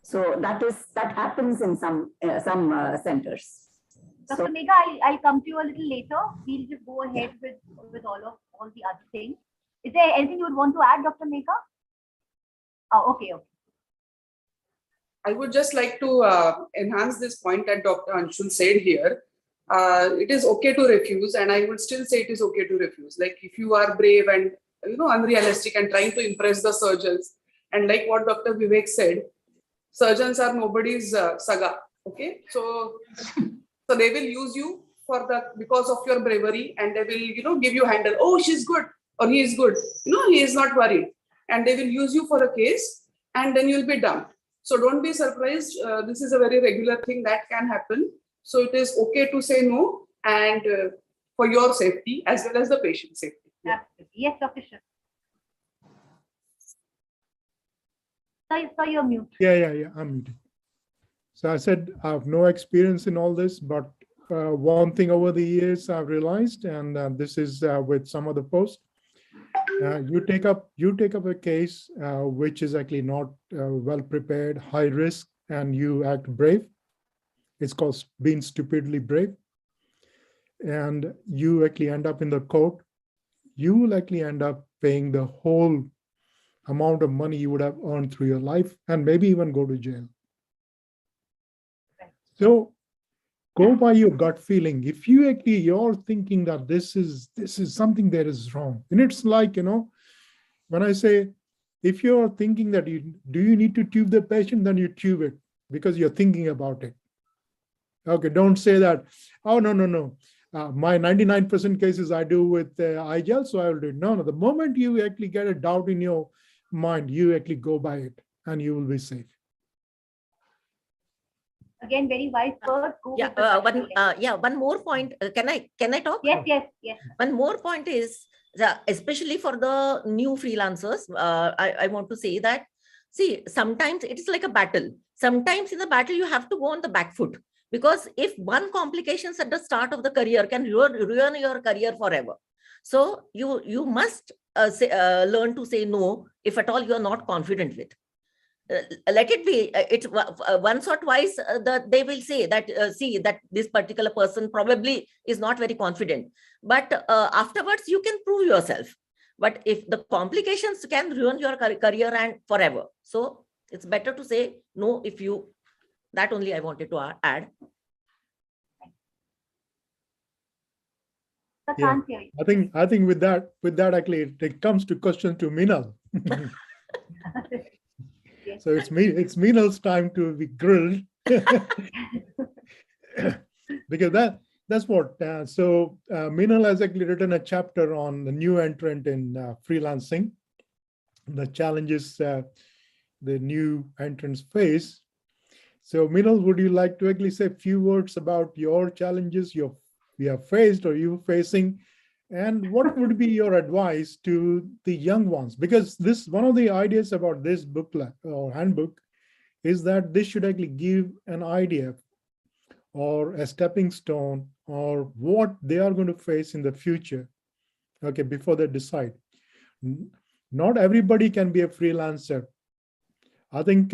So that happens in some centers. Dr. So, Megha, I'll come to you a little later. We'll just go ahead with all the other things. Is there anything you would want to add, Dr. Megha? Oh, okay. I would just like to enhance this point that Dr. Anshul said here. It is okay to refuse, and I would still say it is okay to refuse. Like if you are brave and unrealistic and trying to impress the surgeons, and like what Dr. Vivek said, surgeons are nobody's saga. Okay, so they will use you because of your bravery, and they will give you handle. Oh, she's good or he is good. He is not worried, and they will use you for a case, and then you'll be dumped. So don't be surprised. This is a very regular thing that can happen. So it is okay to say no, and for your safety as well as the patient safety. Absolutely. Yes, Dr. Shiv. So you're mute. Yeah, I'm muted. So I said I have no experience in all this, but one thing over the years I've realized, and this is with some of the posts, you take up a case which is actually not well prepared, high risk, and you act brave. It's called being stupidly brave. And you actually end up in the court. You will actually end up paying the whole amount of money you would have earned through your life, and maybe even go to jail. So go by your gut feeling. If you're thinking that this is something that is wrong, and it's like, when I say, if you're thinking that do you need to tube the patient, then you tube it because you're thinking about it. Okay, don't say that, oh, no. My 99% cases I do with iGel, so I will do it. No. The moment you actually get a doubt in your mind, you actually go by it and you will be safe. Again, very wise words. One more point. Can I talk? Yes. One more point is, especially for the new freelancers, I want to say that, see, sometimes it is like a battle. Sometimes in the battle, you have to go on the back foot, because if one complications at the start of the career can ruin your career forever. So you must learn to say no if at all you are not confident with. Let it be. It's once or twice that they will say that see that this particular person probably is not very confident, but afterwards you can prove yourself. But if the complications can ruin your career and forever, so it's better to say no if you That only I wanted to add. I Yeah. can't hear you. I think with that actually it comes to question to Minal. Yes. So it's Minal's time to be grilled. Because that's what. Minal has actually written a chapter on the new entrant in freelancing, the challenges the new entrants face. So Minal, would you like to actually say a few words about your challenges you have faced or you facing, and what would be your advice to the young ones? Because this one of the ideas about this booklet or handbook is that this should actually give an idea or a stepping stone or what they are going to face in the future, okay, before they decide. Not everybody can be a freelancer. I think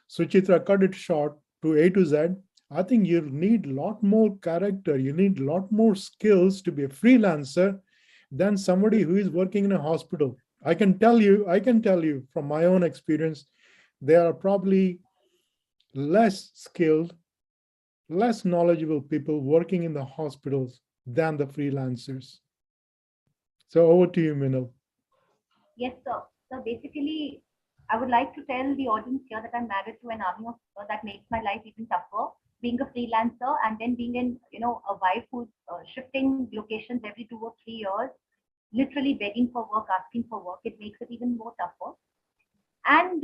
Suchitra cut it short to A to Z. I think you need a lot more character. You need a lot more skills to be a freelancer than somebody who is working in a hospital. I can tell you from my own experience, there are probably less skilled, less knowledgeable people working in the hospitals than the freelancers. So over to you, Minal. Yes, sir. So basically, I would like to tell the audience here that I'm married to an army officer. That makes my life even tougher. Being a freelancer and then being a wife who's shifting locations every 2 or 3 years, literally begging for work, asking for work, it makes it even more tougher. And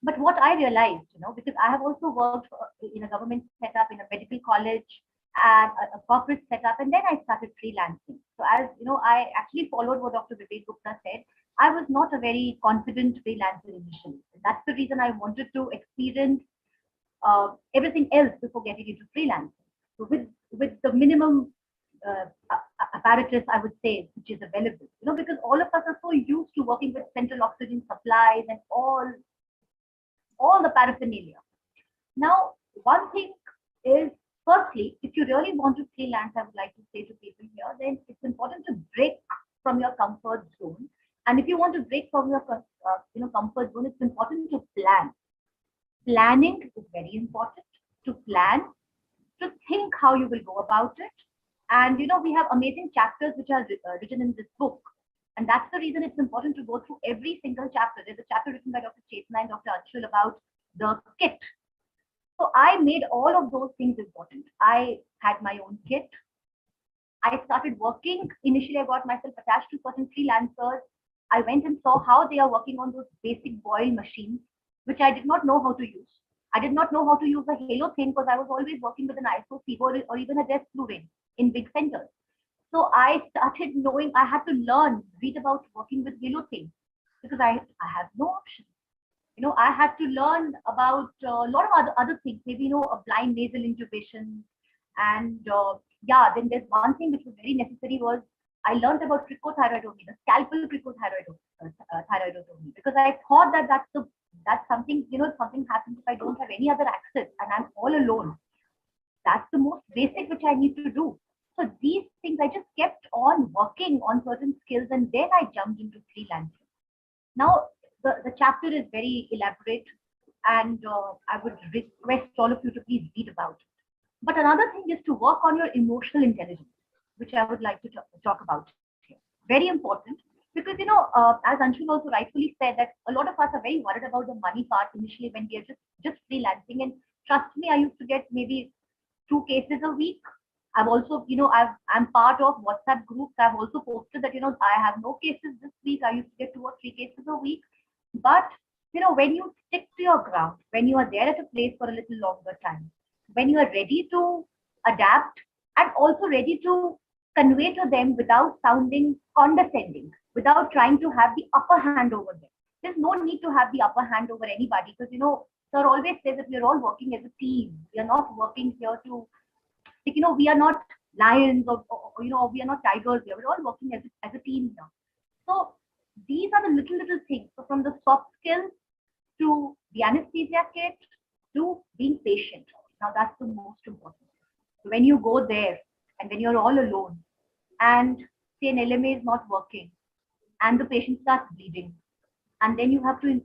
but what I realized, because I have also worked in a government setup, in a medical college, and a corporate setup, and then I started freelancing. So as I actually followed what Dr. Vivek Gupta said. I was not a very confident freelancer initially. That's the reason I wanted to experience everything else before getting into freelancing. So with the minimum apparatus, I would say, which is available, because all of us are so used to working with central oxygen supplies and all the paraphernalia. Now, one thing is, firstly, if you really want to freelance, I would like to say to people here, then it's important to break from your comfort zone. And if you want to break from your comfort zone, it's important to plan. Planning is very important. To plan, to think how you will go about it. And we have amazing chapters which are written in this book. And that's the reason it's important to go through every single chapter. There's a chapter written by Dr. Chetna and Dr. Anshul about the kit. So I made all of those things important. I had my own kit. I started working. Initially, I got myself attached to certain freelancers. I went and saw how they are working on those basic boil machines, which I did not know how to use. I did not know how to use a Halo thing because I was always working with an ISO keyboard or even a desk fluid in big centers. So I started knowing I had to read about working with Halo things because I have no option. I had to learn about a lot of other things, maybe, a blind nasal intubation. And then there's one thing which was very necessary was I learned about cricothyroidomy, the scalpel cricothyroidomy, because I thought that that's something, if something happens if I don't have any other access and I'm all alone. That's the most basic which I need to do. So these things, I just kept on working on certain skills and then I jumped into freelancing. Now, the chapter is very elaborate and I would request all of you to please read about it. But another thing is to work on your emotional intelligence, which I would like to talk about here. Very important because, as Anshul also rightfully said, that a lot of us are very worried about the money part initially when we are just freelancing. And trust me, I used to get maybe 2 cases a week. I've also, I'm part of WhatsApp groups. I've also posted that, I have no cases this week. I used to get 2 or 3 cases a week. But, when you stick to your ground, when you are there at a place for a little longer time, when you are ready to adapt and also ready to convey to them without sounding condescending, without trying to have the upper hand over them. There's no need to have the upper hand over anybody because, sir always says that we're all working as a team. We are not working here to, we are not lions or we are not tigers here. We're all working as a team here. So these are the little things. So from the soft skills to the anesthesia kit to being patient. Now that's the most important. So when you go there and when you're all alone and say an LMA is not working and the patient starts bleeding and then you have to,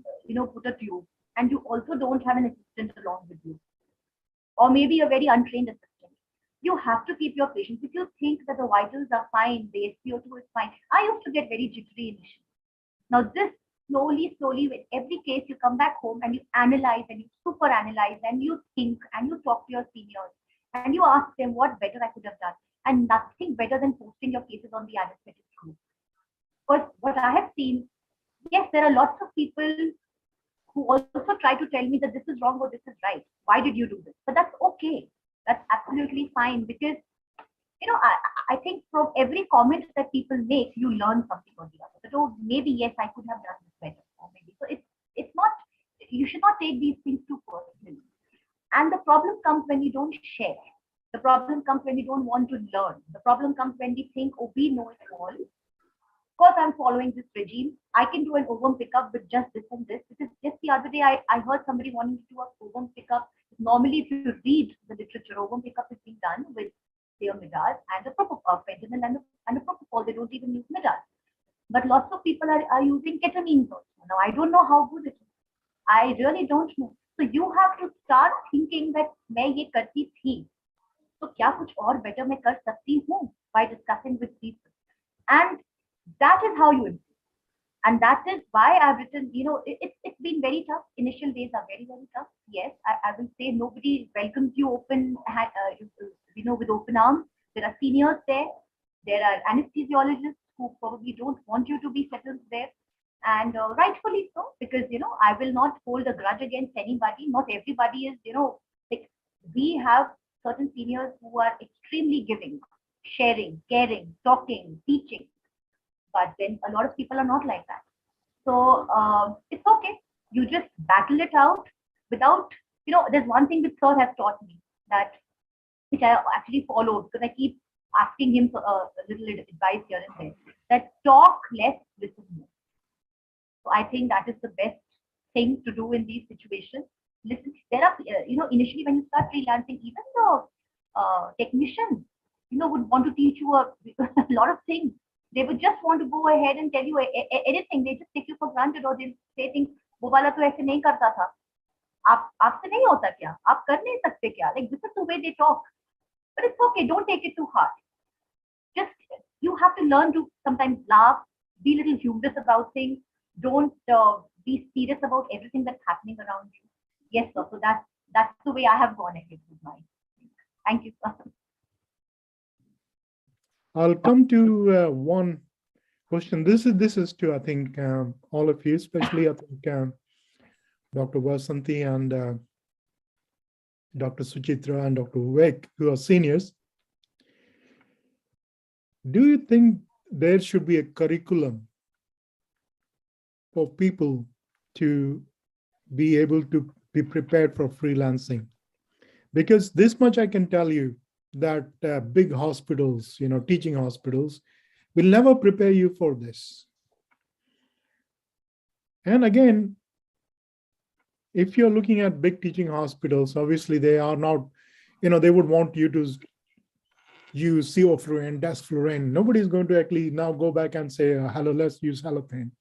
put a tube and you also don't have an assistant along with you. or maybe a very untrained assistant. You have to keep your patience. If you think that the vitals are fine, the SpO2 is fine. I used to get very jittery initially. Now this slowly, with every case, you come back home and you analyze and you super analyze and you think and you talk to your seniors and you ask them what better I could have done. And nothing better than posting your cases on the anesthetic group. Because what I have seen, yes, there are lots of people who also try to tell me that this is wrong or this is right. Why did you do this? But that's okay. That's absolutely fine, because I think from every comment that people make, you learn something or the other. That, oh, maybe yes, I could have done this better, or maybe. So it's not. You should not take these things too personally. And the problem comes when you don't share. The problem comes when you don't want to learn. The problem comes when we think, oh, we know it all. Of course, I'm following this regime. I can do an ovum pickup with just this and this. Because just the other day, I heard somebody wanting to do an ovum pickup. Normally, if you read the literature, ovum pickup is being done with thiamidaz and the fentanyl and the propofol. They don't even use midaz. But lots of people are using ketamine also. Now, I don't know how good it is. I really don't know. So you have to start thinking that मैं ये करती थी, तो क्या कुछ और better मैं कर सकती हूँ by discussing with people. And that is how you improve. And that is why I've written, it's been very tough. Initial days are very, very tough. Yes, I will say nobody welcomes you with open arms. There are seniors there. There are anesthesiologists who probably don't want you to be settled there. And rightfully so, because, I will not hold a grudge against anybody. Not everybody is, like we have certain seniors who are extremely giving, sharing, caring, talking, teaching. But then a lot of people are not like that. So it's okay. You just battle it out without, there's one thing that Sir has taught me, that which I actually followed, because I keep asking him for a little advice here and there, that talk less, listen more. So I think that is the best thing to do in these situations. Listen, there are, initially when you start freelancing, even the technicians, would want to teach you a lot of things. They would just want to go ahead and tell you anything. They just take you for granted, or they say things, वो वाला तो ऐसे नहीं करता था. आपसे नहीं होता क्या? आप कर नहीं सकते क्या? Like, this is the way they talk. But it's okay. Don't take it too hard. Just, you have to learn to sometimes laugh, be a little humorous about things. Don't be serious about everything that's happening around you. Yes, sir. So that's the way I have gone ahead with mine. Thank you, sir. I'll come to one question. This is to, I think, all of you, especially I think Dr. Vasanthi and Dr. Suchitra and Dr. Vivek, who are seniors. Do you think there should be a curriculum for people to be able to be prepared for freelancing? Because this much I can tell you, that big hospitals, teaching hospitals, will never prepare you for this. And again, if you're looking at big teaching hospitals, obviously they are not, they would want you to use sevoflurane, desflurane. Nobody's going to actually now go back and say, hello, let's use halothane,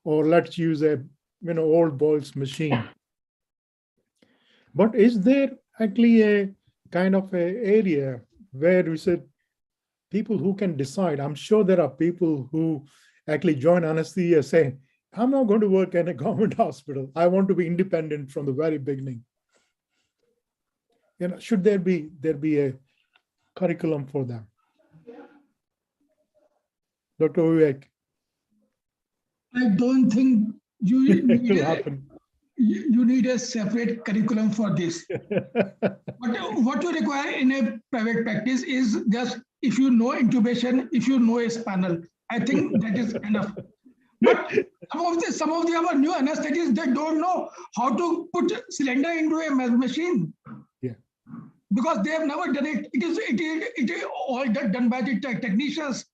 or let's use a old boils machine. But is there actually a kind of an area where we said people who can decide? I'm sure there are people who actually join anesthesia saying, I'm not going to work in a government hospital. I want to be independent from the very beginning. Should there be a curriculum for them? Dr. Vivek. I don't think you you need a separate curriculum for this. What you require in a private practice is just, if you know intubation, if you know a spinal, I think that is enough. But some of our new anesthetists, they don't know how to put cylinder into a machine. Yeah. Because they have never done it. It is all done by the technicians.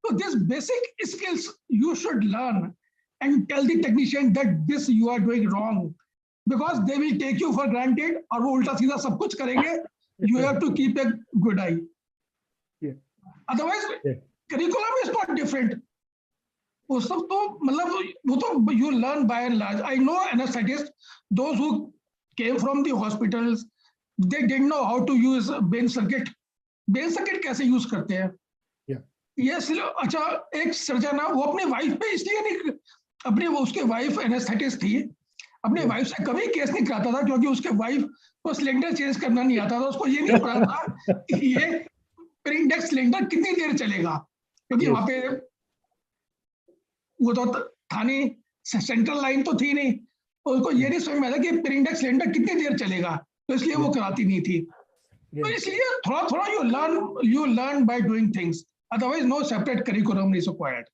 So these basic skills you should learn and tell the technician that this you are doing wrong, because they will take you for granted और वो उल्टा सीधा सब कुछ करेंगे. You have to keep a good eye. Yeah. Otherwise, curriculum is not different. वो सब तो मतलब वो तो you learn by and large. I know anesthetists, those who came from the hospitals, they didn't know how to use brain circuit. Brain circuit कैसे use करते हैं? ये सिर्फ अच्छा एक सर्जन है, वो अपनी वाइफ पे इसलिए नहीं, अपनी वो उसके वाइफ एनेस्थेटिस्ट थी, अपने वाइफ से कभी केस नहीं कराता था क्योंकि उसके वाइफ को सिलेंडर चेंज करना नहीं आता था. उसको ये नहीं पता था कि ये प्रिंडेक्स सिलेंडर कितनी देर चलेगा, क्योंकि वहां पे वो तो था नहीं, सेंट्रल लाइन तो थी नहीं, उसको ये नहीं समझ में आता कि प्रिंडेक्स सिलेंडर कितनी देर चलेगा, तो इसलिए वो कराती नहीं थी. तो इसलिए थोड़ा थोड़ा you learn by doing things, otherwise no separate curriculum is required.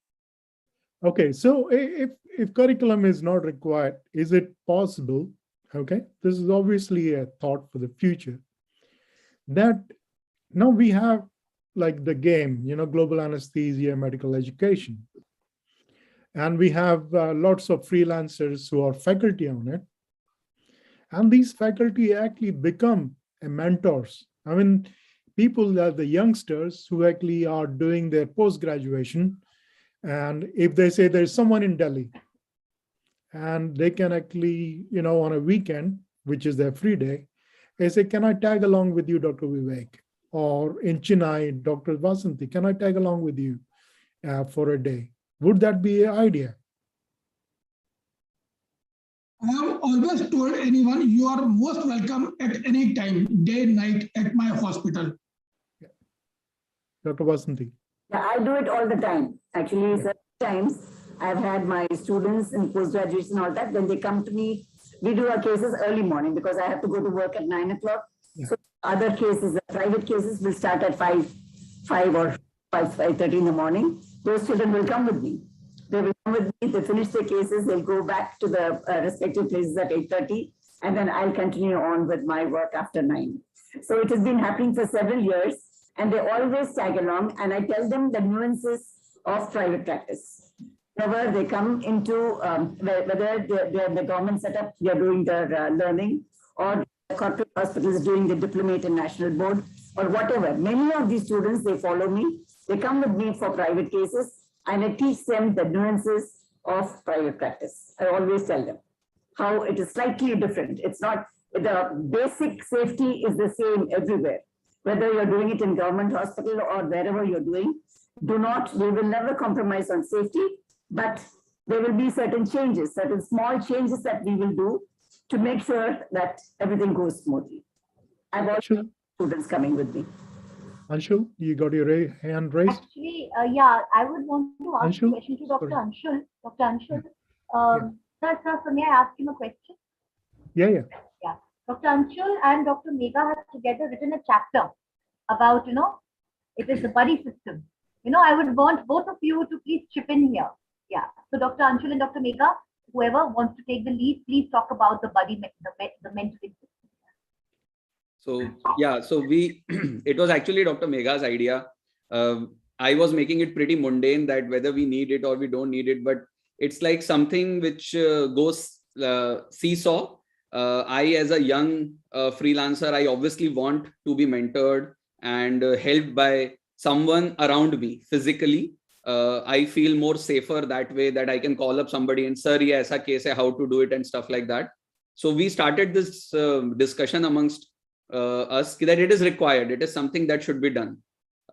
Okay, so if curriculum is not required, is it possible, okay, this is obviously a thought for the future, that now we have like the game, global anesthesia, medical education, and we have lots of freelancers who are faculty on it, and these faculty actually become mentors. I mean, people that the youngsters who actually are doing their post-graduation, and if they say there's someone in Delhi and they can actually, on a weekend, which is their free day, they say, can I tag along with you, Dr. Vivek? Or in Chennai, Dr. Vasanthi, can I tag along with you for a day? Would that be an idea? I have always told anyone, you are most welcome at any time, day, night, at my hospital. Dr. Vasanthi. Yeah, I do it all the time. Actually, sometimes I've had my students in post-graduation, all that, when they come to me, we do our cases early morning because I have to go to work at 9 o'clock. Yeah. So other cases, the private cases will start at 5 or 5:30 in the morning. Those children will come with me. They will come with me, they finish their cases, they'll go back to the respective places at 8:30, and then I'll continue on with my work after 9. So it has been happening for several years, and they always tag along, and I tell them the nuances of private practice. Whenever they come into, whether they're in the government setup, they're doing their learning, or the corporate hospitals doing the diplomate and national board, or whatever. Many of these students, they follow me, they come with me for private cases, and I teach them the nuances of private practice. I always tell them how it is slightly different. It's not, the basic safety is the same everywhere. Whether you're doing it in government hospital or wherever you're doing, we will never compromise on safety, but there will be certain changes, certain small changes that we will do to make sure that everything goes smoothly. I've also students coming with me. Anshul, you got your hand raised? Actually, yeah, I would want to ask a question to Dr. Anshul. Dr. Anshul, sir, may I ask him a question? Yeah. Dr. Anshul and Dr. Megha have together written a chapter about, it is the buddy system. I would want both of you to please chip in here. Yeah. So Dr. Anshul and Dr. Megha, whoever wants to take the lead, please talk about the buddy, the mentoring system. So it was actually Dr. Megha's idea. I was making it pretty mundane that whether we need it or we don't need it, but it's like something which goes seesaw. I, as a young freelancer, I obviously want to be mentored and helped by someone around me physically. I feel more safer that way, that I can call up somebody and, sir, yeah, aisa case hai, how to do it and stuff like that. So we started this discussion amongst us that it is required. It is something that should be done.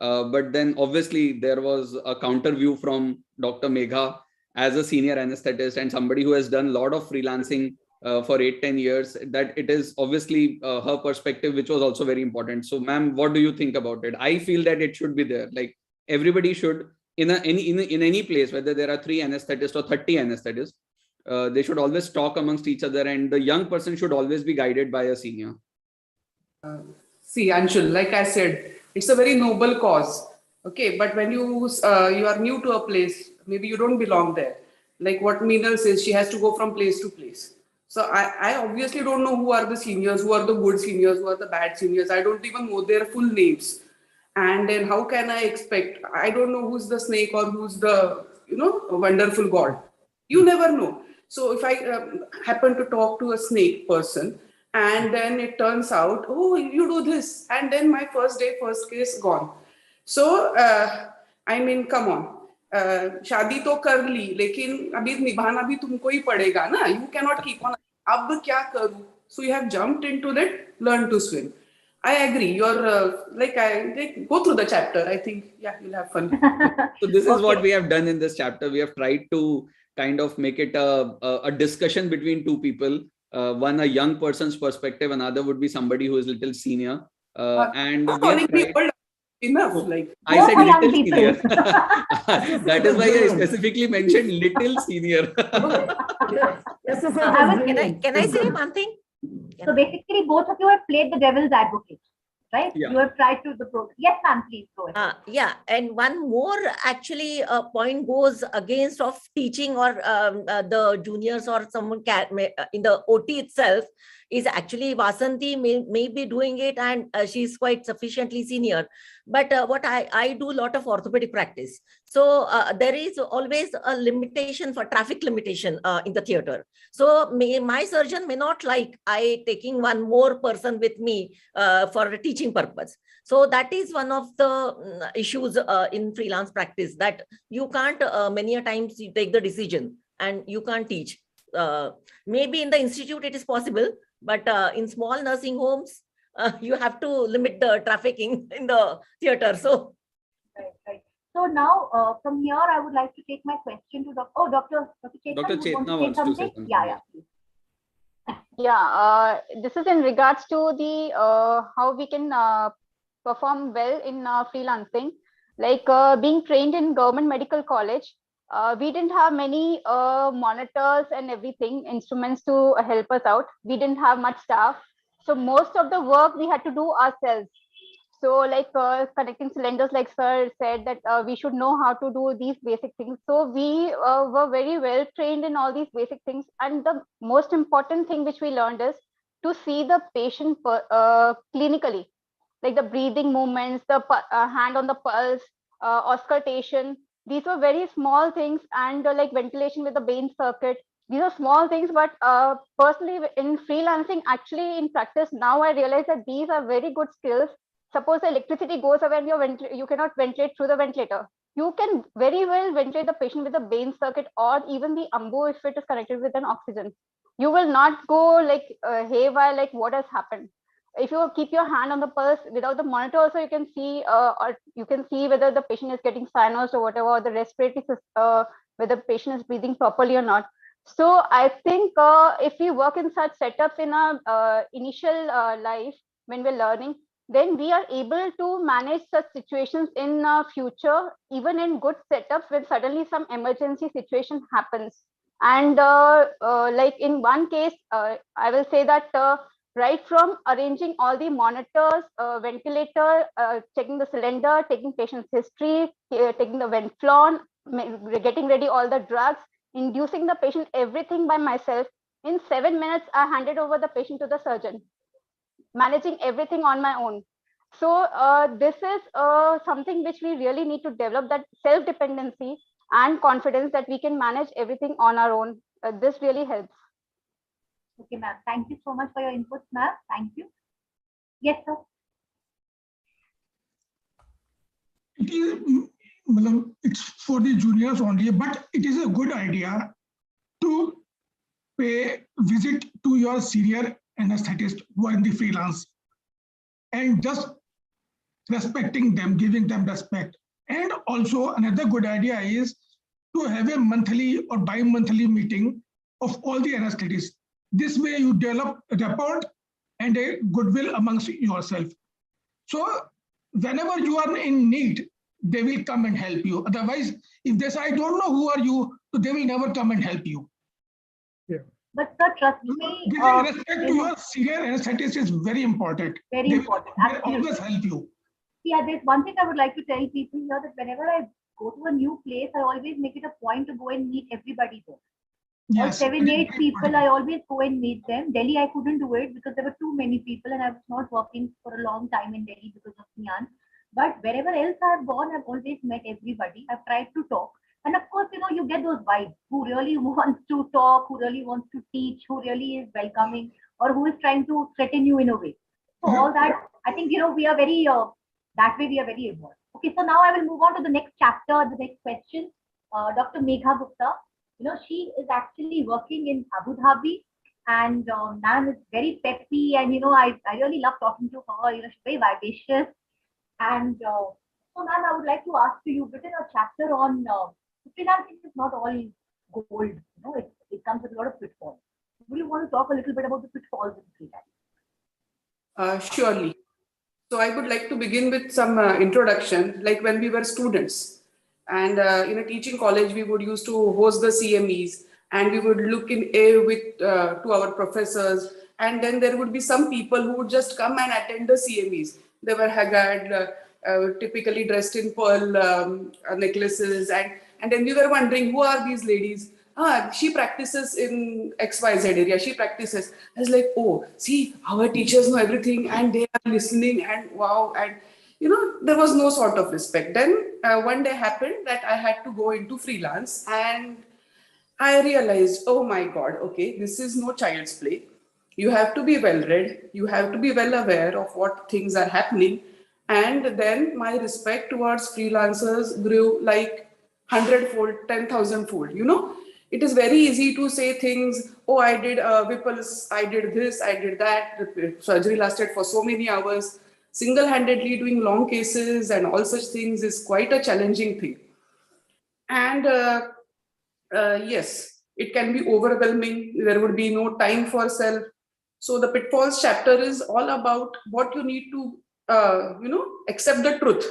But then obviously there was a counter view from Dr. Megha as a senior anesthetist and somebody who has done a lot of freelancing for 8-10 years, that it is obviously her perspective, which was also very important. So ma'am, what do you think about it? I feel that it should be there. Like everybody should, in any place, whether there are 3 anesthetists or 30 anesthetists, they should always talk amongst each other, and the young person should always be guided by a senior. See, Anshul, like I said, it's a very noble cause. Okay, but when you are new to a place, maybe you don't belong there. Like what Meenal says, she has to go from place to place. So I obviously don't know who are the seniors, who are the good seniors, who are the bad seniors. I don't even know their full names. And then how can I expect? I don't know who's the snake or who's the wonderful God. You never know. So if I happen to talk to a snake person, and then it turns out, oh, you do this, and then my first case gone. So I mean, come on. शादी तो कर ली, लेकिन अभी निभाना भी तुमको ही पड़ेगा ना. You cannot keep on. अब क्या करूं? So you have jumped into that, learn to swim. I agree. You're like go through the chapter. I think you'll have fun. So this is what Okay. we have done in this chapter. We have tried to kind of make it a discussion between two people. One a young person's perspective, another would be somebody who is little senior. And Not we have calling me tried. old enough. Oh, Like I Both said are young little people. senior. That is why I specifically mentioned little senior. Yes, yes, Can I brilliant. can I say one thing? So basically, both of you have played the devil's advocate, right? Yeah. You have tried to the pro. Yes, ma'am, please go ahead. Yeah, and one more actually point goes against of teaching or the juniors or someone in the OT itself is actually Vasanti may be doing it, and she's quite sufficiently senior. But what I do a lot of orthopedic practice. So there is always a limitation for traffic limitation in the theater. So my surgeon may not like I taking one more person with me for a teaching purpose. So that is one of the issues in freelance practice, that you can't many a times you take the decision and you can't teach. Maybe in the institute it is possible, but in small nursing homes, you have to limit the trafficking in the theater. So Right. So now, from here, I would like to take my question to Dr. Chetna. Dr. You want Chetna to wants say to say something? something. Yeah. Please. Yeah, this is in regards to the how we can perform well in freelancing. Like being trained in government medical college, we didn't have many monitors and everything, instruments to help us out. We didn't have much staff, so most of the work we had to do ourselves. So like connecting cylinders, like sir said that we should know how to do these basic things. So we were very well trained in all these basic things. And the most important thing which we learned is to see the patient clinically, like the breathing movements, the hand on the pulse, auscultation. These were very small things, and like ventilation with the vein circuit. These are small things, but personally in freelancing, actually in practice now, I realize that these are very good skills. Suppose the electricity goes away and you cannot ventilate through the ventilator. You can very well ventilate the patient with the vein circuit, or even the umbo if it is connected with an oxygen. You will not go like haywire, like what has happened. If you keep your hand on the pulse without the monitor also, you can see or you can see whether the patient is getting sinus or whatever, or the respiratory whether the patient is breathing properly or not. So I think if we work in such setups in our initial life when we're learning, then we are able to manage such situations in future, even in good setups when suddenly some emergency situation happens. And like in one case, I will say that right from arranging all the monitors, ventilator, checking the cylinder, taking patient's history, taking the Venflon, getting ready all the drugs, inducing the patient, everything by myself. In 7 minutes, I handed over the patient to the surgeon, managing everything on my own. So this is something which we really need to develop, that self-dependency and confidence that we can manage everything on our own. This really helps. Okay, ma'am. Thank you so much for your input, ma'am. Thank you. Yes, sir. It's for the juniors only, but it is a good idea to pay visit to your senior anesthetist who are in the freelance, and just respecting them, giving them respect. And also another good idea is to have a monthly or bi-monthly meeting of all the anesthetists. This way you develop a rapport and a goodwill amongst yourself. So whenever you are in need, they will come and help you. Otherwise, if they say, I don't know who are you, so they will never come and help you. But sir, trust me. Giving respect to your senior anesthetist is very important. Very important. They will always help you. Yeah, there's one thing I would like to tell people here, that whenever I go to a new place, I always make it a point to go and meet everybody there. Yes, All 7, 8 people, I always go and meet them. Delhi, I couldn't do it because there were too many people and I was not working for a long time in Delhi because of Nyan. But wherever else I've gone, I've always met everybody. I've tried to talk. And of course, you get those vibes, who really wants to talk, who really wants to teach, who really is welcoming, or who is trying to threaten you in a way. So all that, I think, we are very, that way we are very evolved. Okay, so now I will move on to the next chapter, the next question. Dr. Megha Gupta, she is actually working in Abu Dhabi. And ma'am is very peppy, and I really love talking to her. She's very vivacious. And so, ma'am, I would like to ask you, you've written a chapter on freelancing is not all gold. It comes with a lot of pitfalls. Would you want to talk a little bit about the pitfalls in freelancing? Surely. So I would like to begin with some introduction, like when we were students. And in a teaching college, we would used to host the CMEs, and we would look in air with to our professors. And then there would be some people who would just come and attend the CMEs. They were haggard, typically dressed in pearl necklaces. And then we were wondering, who are these ladies? She practices in XYZ area. She practices. I was like, oh, see, our teachers know everything and they are listening, and wow. And there was no sort of respect. Then one day happened that I had to go into freelance, and I realized, oh my God, okay, this is no child's play. You have to be well read. You have to be well aware of what things are happening. And then my respect towards freelancers grew like 100-fold, 10,000-fold. It is very easy to say things. Oh, I did Whipples, I did this, I did that. The surgery lasted for so many hours. Single-handedly doing long cases and all such things is quite a challenging thing. And yes, it can be overwhelming. There would be no time for self. So the pitfalls chapter is all about what you need to, accept the truth,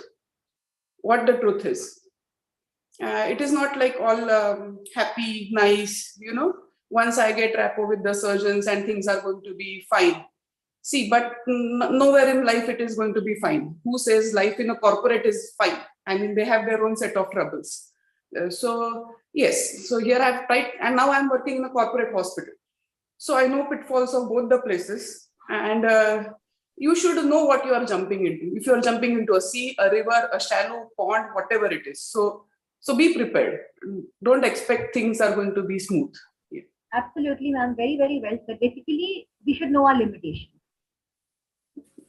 what the truth is. It is not like all happy, nice, once I get rapport with the surgeons and things are going to be fine. See, but nowhere in life it is going to be fine. Who says life in a corporate is fine? I mean, they have their own set of troubles. So yes, so here I've tried, and now I'm working in a corporate hospital. So I know pitfalls of both the places, and you should know what you are jumping into. If you are jumping into a sea, a river, a shallow pond, whatever it is. So be prepared. Don't expect things are going to be smooth. Yeah. Absolutely, ma'am. Very, very well said. Basically, we should know our limitations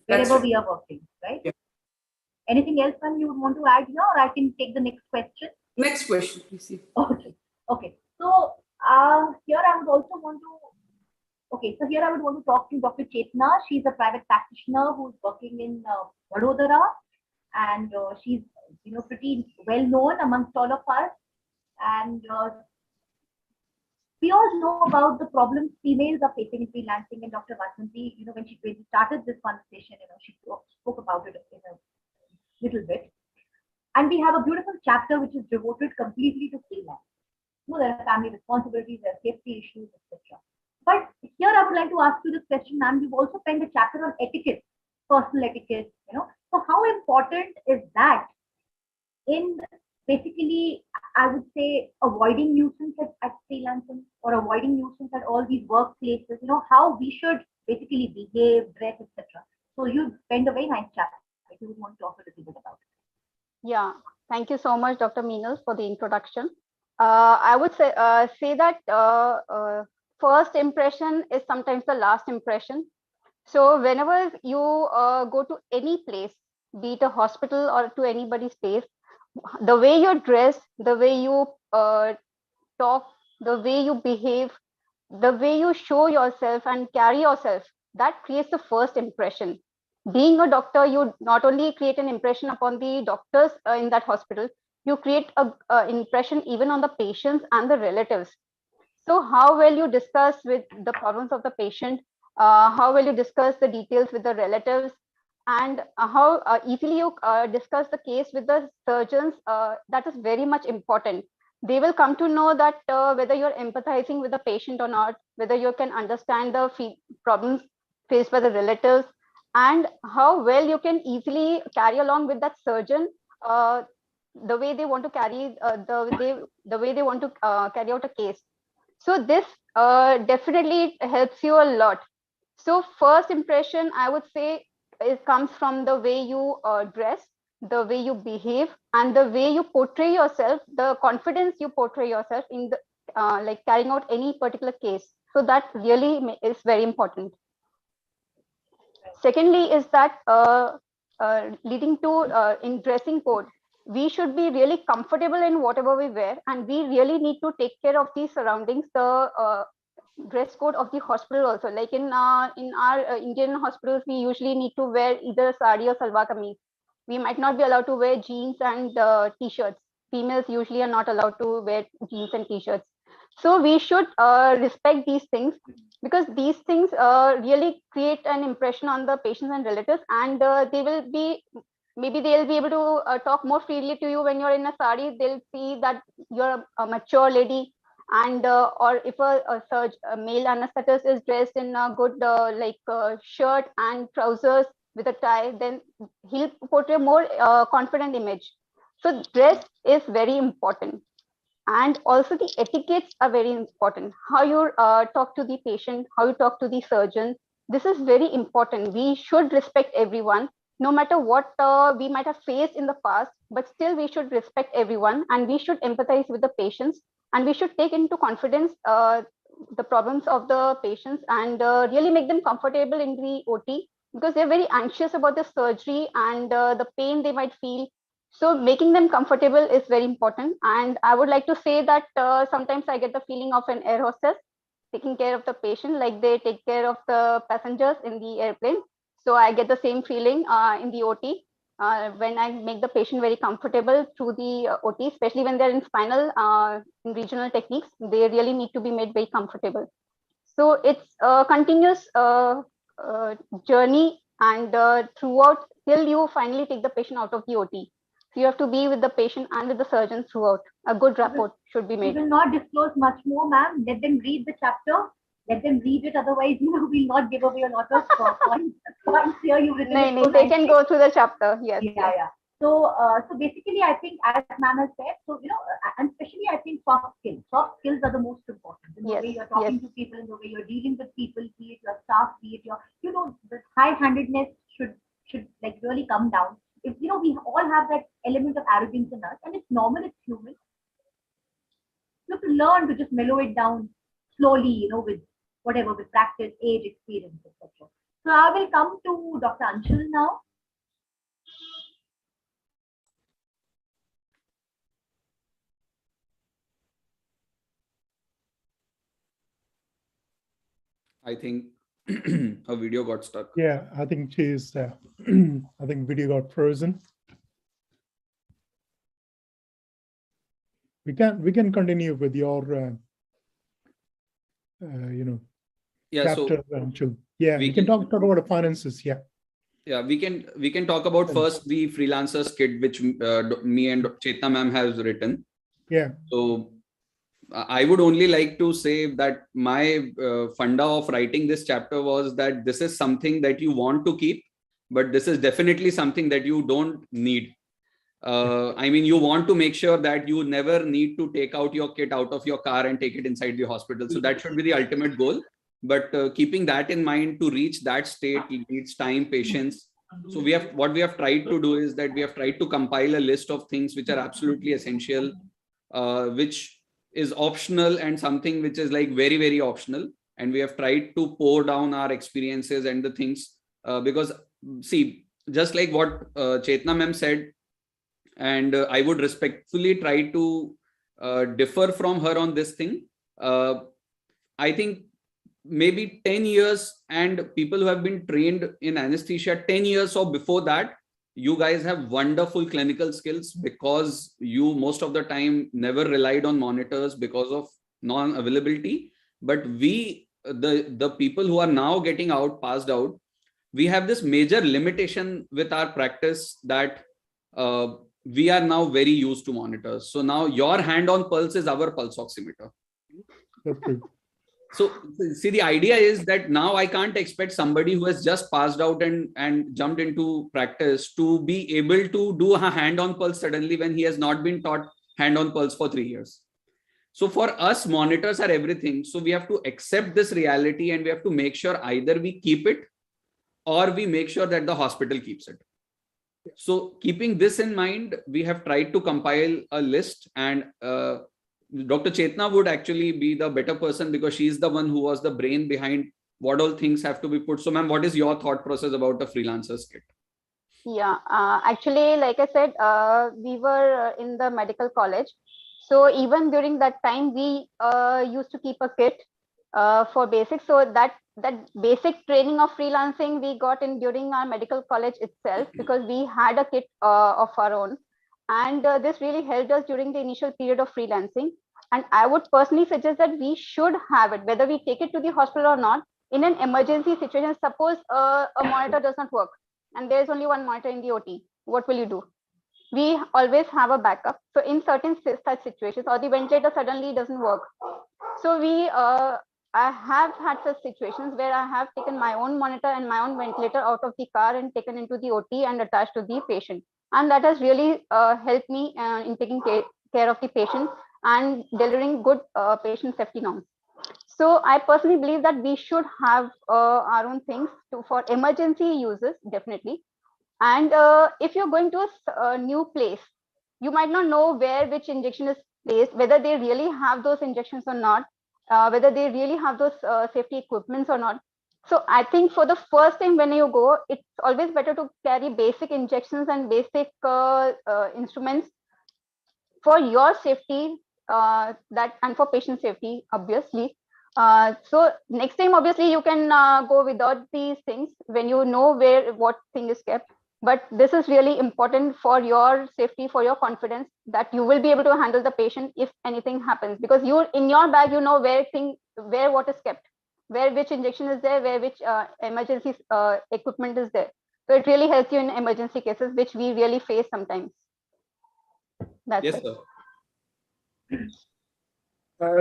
wherever right. we are working, right? Yeah. Anything else, ma'am, you would want to add here, or I can take the next question? Next question, please. Okay. Okay. So here I would also want to. Okay, so here I would want to talk to Dr. Chetna. She's a private practitioner who's working in Vadodara, and she's pretty well known amongst all of us. And we all know about the problems females are facing in freelancing. And Dr. Vasanti, when she started this conversation, she spoke about it in a little bit. And we have a beautiful chapter which is devoted completely to freelance. There are family responsibilities, there are safety issues, etc. But here I would like to ask you this question, ma'am. You've also penned a chapter on etiquette, personal etiquette. So how important is that in basically, I would say, avoiding nuisance at freelancing or avoiding nuisance at all these workplaces? How we should basically behave, dress, etc. So you penned a very nice chapter. If you would want to talk a little bit about it. Yeah, thank you so much, Dr. Meenal, for the introduction. I would say that first impression is sometimes the last impression. So whenever you go to any place, be it a hospital or to anybody's place, the way you dress, the way you talk, the way you behave, the way you show yourself and carry yourself, that creates the first impression. Being a doctor, you not only create an impression upon the doctors in that hospital, you create an impression even on the patients and the relatives. So how well you discuss with the problems of the patient, how well you discuss the details with the relatives, and how easily you discuss the case with the surgeons, that is very much important. They will come to know that whether you're empathizing with the patient or not, whether you can understand the problems faced by the relatives, and how well you can easily carry along with that surgeon, the way they want to carry the way they want to carry out a case. So this definitely helps you a lot. So first impression, I would say, it comes from the way you dress, the way you behave, and the way you portray yourself, the confidence you portray yourself in the like carrying out any particular case. So that really is very important. Secondly, is that leading to in dressing code, we should be really comfortable in whatever we wear, and we really need to take care of these surroundings, the dress code of the hospital also. Like in our Indian hospitals, we usually need to wear either sari or salwar kameez. We might not be allowed to wear jeans and t-shirts. Females usually are not allowed to wear jeans and t-shirts. So we should respect these things, because these things really create an impression on the patients and relatives, and they will be, maybe they'll be able to talk more freely to you when you're in a sari. They'll see that you're a mature lady, and or if a male anesthetist is dressed in a good shirt and trousers with a tie, then he'll portray a more confident image. So dress is very important, and also the etiquettes are very important. How you talk to the patient, how you talk to the surgeon, this is very important. We should respect everyone, no matter what we might have faced in the past, but still we should respect everyone, and we should empathize with the patients, and we should take into confidence the problems of the patients, and really make them comfortable in the OT, because they're very anxious about the surgery and the pain they might feel. So making them comfortable is very important. And I would like to say that sometimes I get the feeling of an air hostess taking care of the patient, like they take care of the passengers in the airplane. So I get the same feeling in the OT when I make the patient very comfortable through the OT, especially when they're in spinal, in regional techniques, they really need to be made very comfortable. So it's a continuous journey, and throughout, till you finally take the patient out of the OT. So you have to be with the patient and with the surgeon throughout. A good rapport should be We made. will not disclose much more, ma'am. Let them read the chapter. Let them read it. Otherwise, we'll not give away a lot of points here. You've written it so They can nicely. go through the chapter. Yes. Yeah, yeah. So, so basically, I think, as ma'am has said, so and especially I think soft skills. Soft skills are the most important. In the way you're talking to people, in the way you're dealing with people, be it your staff, be it your, the high-handedness should like really come down. If we all have that element of arrogance in us, and it's normal, it's human. You have to learn to just mellow it down slowly, with whatever, with practice, age, experience, etc. So I will come to Dr. Anshul now. I think a video got stuck. Yeah, I think she's, I think video got frozen. We can continue with your, Yeah, chapter. so yeah, we we can talk about the finances. Yeah. Yeah, we can talk about first the Freelancers kit, which me and Chetna ma'am has written. Yeah. So I would only like to say that my funda of writing this chapter was that this is something that you want to keep, but this is definitely something that you don't need. I mean, you want to make sure that you never need to take out your kit out of your car and take it inside the hospital. So that should be the ultimate goal. But keeping that in mind, to reach that state, it needs time, patience. So what we have tried to do is that we have tried to compile a list of things which are absolutely essential, which is optional, and something which is like very, very optional. And we have tried to pour down our experiences and the things, because see, just like what Chetna ma'am said, and I would respectfully try to differ from her on this thing. I think maybe 10 years, and people who have been trained in anesthesia 10 years or before that, you guys have wonderful clinical skills, because you most of the time never relied on monitors because of non-availability. But we, the people who are now getting passed out, we have this major limitation with our practice that we are now very used to monitors. So now your hand on pulse is our pulse oximeter. Okay. So see, the idea is that now I can't expect somebody who has just passed out and jumped into practice to be able to do a hand on pulse suddenly when he has not been taught hand on pulse for 3 years. So for us, monitors are everything. So we have to accept this reality, and we have to make sure either we keep it or we make sure that the hospital keeps it. So keeping this in mind, we have tried to compile a list, and Dr. Chetna would actually be the better person, because she's the one who was the brain behind what all things have to be put. So ma'am, what is your thought process about the Freelancers kit? Yeah, actually, like I said, we were in the medical college. So even during that time, we used to keep a kit. for basics. So that basic training of freelancing we got in during our medical college itself, because we had a kit of our own, and this really helped us during the initial period of freelancing. And I would personally suggest that we should have it, whether we take it to the hospital or not. In an emergency situation, suppose a monitor does not work and there's only one monitor in the OT, what will you do? We always have a backup. So in certain such situations, or the ventilator suddenly doesn't work, so I have had such situations where I have taken my own monitor and my own ventilator out of the car and taken into the OT and attached to the patient, and that has really helped me in taking care of the patient and delivering good patient safety norms. So I personally believe that we should have our own things for emergency uses, definitely. And if you're going to a new place, you might not know where which injection is placed, whether they really have those injections or not, whether they really have those safety equipments or not. So I think for the first time when you go, it's always better to carry basic injections and basic instruments for your safety, that and for patient safety, obviously. So next time, obviously, you can go without these things when you know what thing is kept. But this is really important for your safety, for your confidence, that you will be able to handle the patient if anything happens, because you in your bag, you know where what is kept, where which injection is there, where which emergency equipment is there. So it really helps you in emergency cases, which we really face sometimes. That's Yes, it. sir.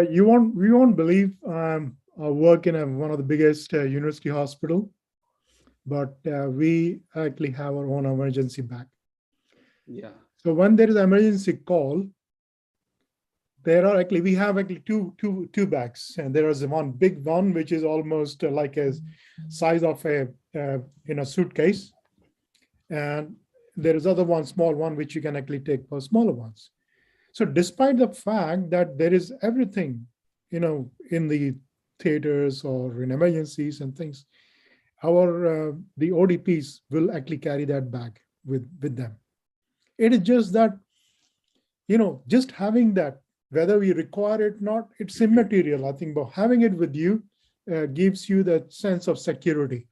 We won't believe I work in one of the biggest university hospital, but we actually have our own emergency bag. Yeah. So when there is an emergency call, we have two bags, and there is one big one which is almost like a size of a suitcase, and there is other one, small one, which you can actually take for smaller ones. So despite the fact that there is everything, in the theaters or in emergencies and things, the ODPs will actually carry that bag with them. It is just that, just having that, whether we require it or not, it's immaterial, I think, but having it with you gives you that sense of security.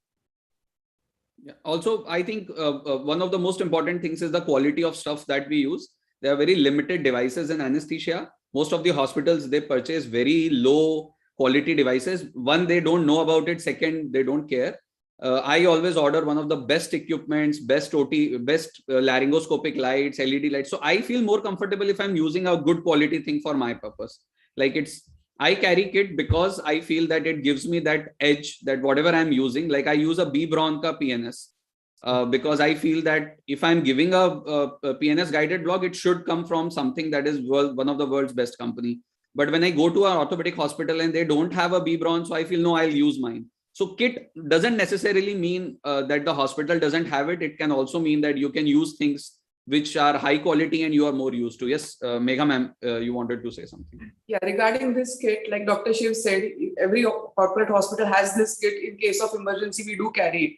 Yeah. Also, I think one of the most important things is the quality of stuff that we use. There are very limited devices in anesthesia. Most of the hospitals, they purchase very low quality devices. One, they don't know about it. Second, they don't care. I always order one of the best equipments, best OT, best laryngoscopic lights, LED lights. So I feel more comfortable if I'm using a good quality thing for my purpose. Like I carry kit because I feel that it gives me that edge, that whatever I'm using, like I use a B Bronca PNS. Because I feel that if I'm giving a PNS guided blog, it should come from something that is one of the world's best company. But when I go to an orthopedic hospital and they don't have a B Bron, so I feel no, I'll use mine. So kit doesn't necessarily mean that the hospital doesn't have it. It can also mean that you can use things which are high quality and you are more used to. Yes, Megha ma'am, you wanted to say something. Yeah, regarding this kit, like Dr. Shiv said, every corporate hospital has this kit. In case of emergency, we do carry it.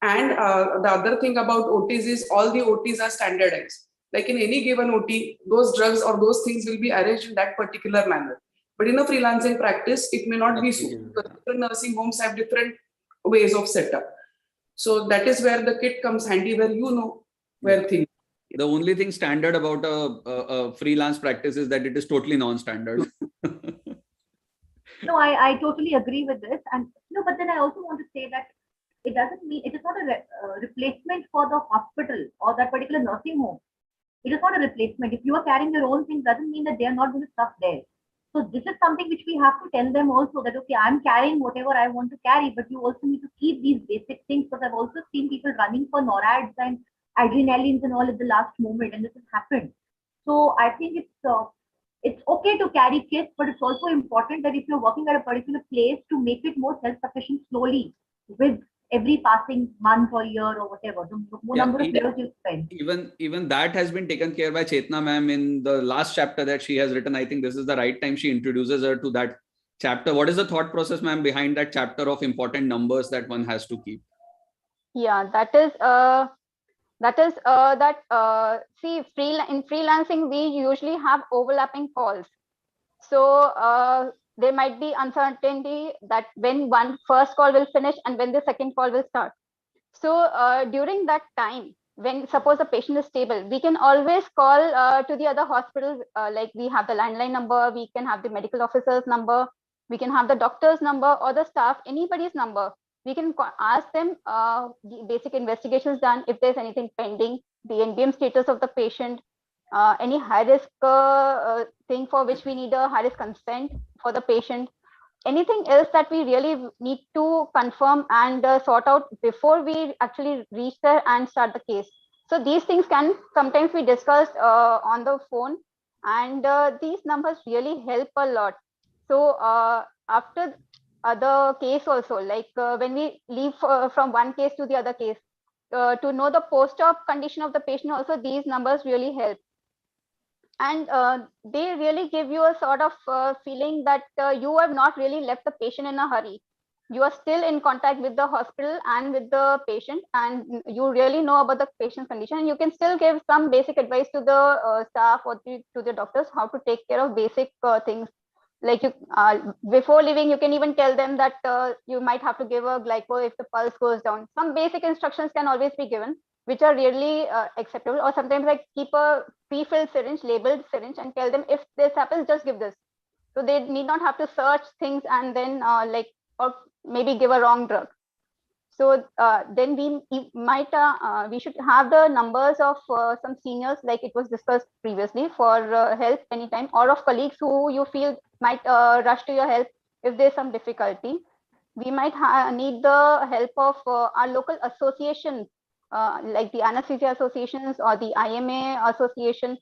And the other thing about OTs is all the OTs are standardized. Like in any given OT, those drugs or those things will be arranged in that particular manner. But in a freelancing practice, it may not be so. Different nursing homes have different ways of setup. So that is where the kit comes handy, where you know where things. The only thing standard about a freelance practice is that it is totally non-standard. No, I totally agree with this. And no, but then I also want to say that it doesn't mean it is not a replacement for the hospital or that particular nursing home. It is not a replacement. If you are carrying your own things, doesn't mean that they are not going to stuff there. So this is something which we have to tell them also, that okay, I'm carrying whatever I want to carry, but you also need to keep these basic things, because I've also seen people running for NORADs and adrenalines and all at the last moment, and this has happened. So I think it's okay to carry kits, but it's also important that if you're working at a particular place, to make it more self-sufficient slowly with every passing month or year or whatever, the more number of years you spend. Even that has been taken care by Chetna ma'am in the last chapter that she has written. I think this is the right time she introduces her to that chapter. What is the thought process, ma'am, behind that chapter of important numbers that one has to keep? Yeah, see, in freelancing, we usually have overlapping calls. So there might be uncertainty that when one first call will finish and when the second call will start. So during that time, when suppose the patient is stable, we can always call to the other hospitals, like we have the landline number, we can have the medical officer's number, we can have the doctor's number or the staff, anybody's number. We can ask them the basic investigations done, if there's anything pending, the NBM status of the patient, any high risk thing for which we need a high risk consent for the patient, anything else that we really need to confirm and sort out before we actually reach there and start the case. So these things can sometimes be discussed on the phone, and these numbers really help a lot. So after other case also, like when we leave from one case to the other case, to know the post-op condition of the patient also, these numbers really help. And they really give you a sort of feeling that you have not really left the patient in a hurry. You are still in contact with the hospital and with the patient, and you really know about the patient's condition. And you can still give some basic advice to the staff or to the doctors how to take care of basic things. Like you, before leaving, you can even tell them that you might have to give a glyco if the pulse goes down. Some basic instructions can always be given, which are really acceptable. Or sometimes like keep a pre-filled syringe, labeled syringe, and tell them if this happens, just give this. So they need not have to search things and then or maybe give a wrong drug. So then we should have the numbers of some seniors, like it was discussed previously, for help anytime, or of colleagues who you feel might rush to your help if there's some difficulty. We might need the help of our local associations, like the anesthesia associations or the IMA association.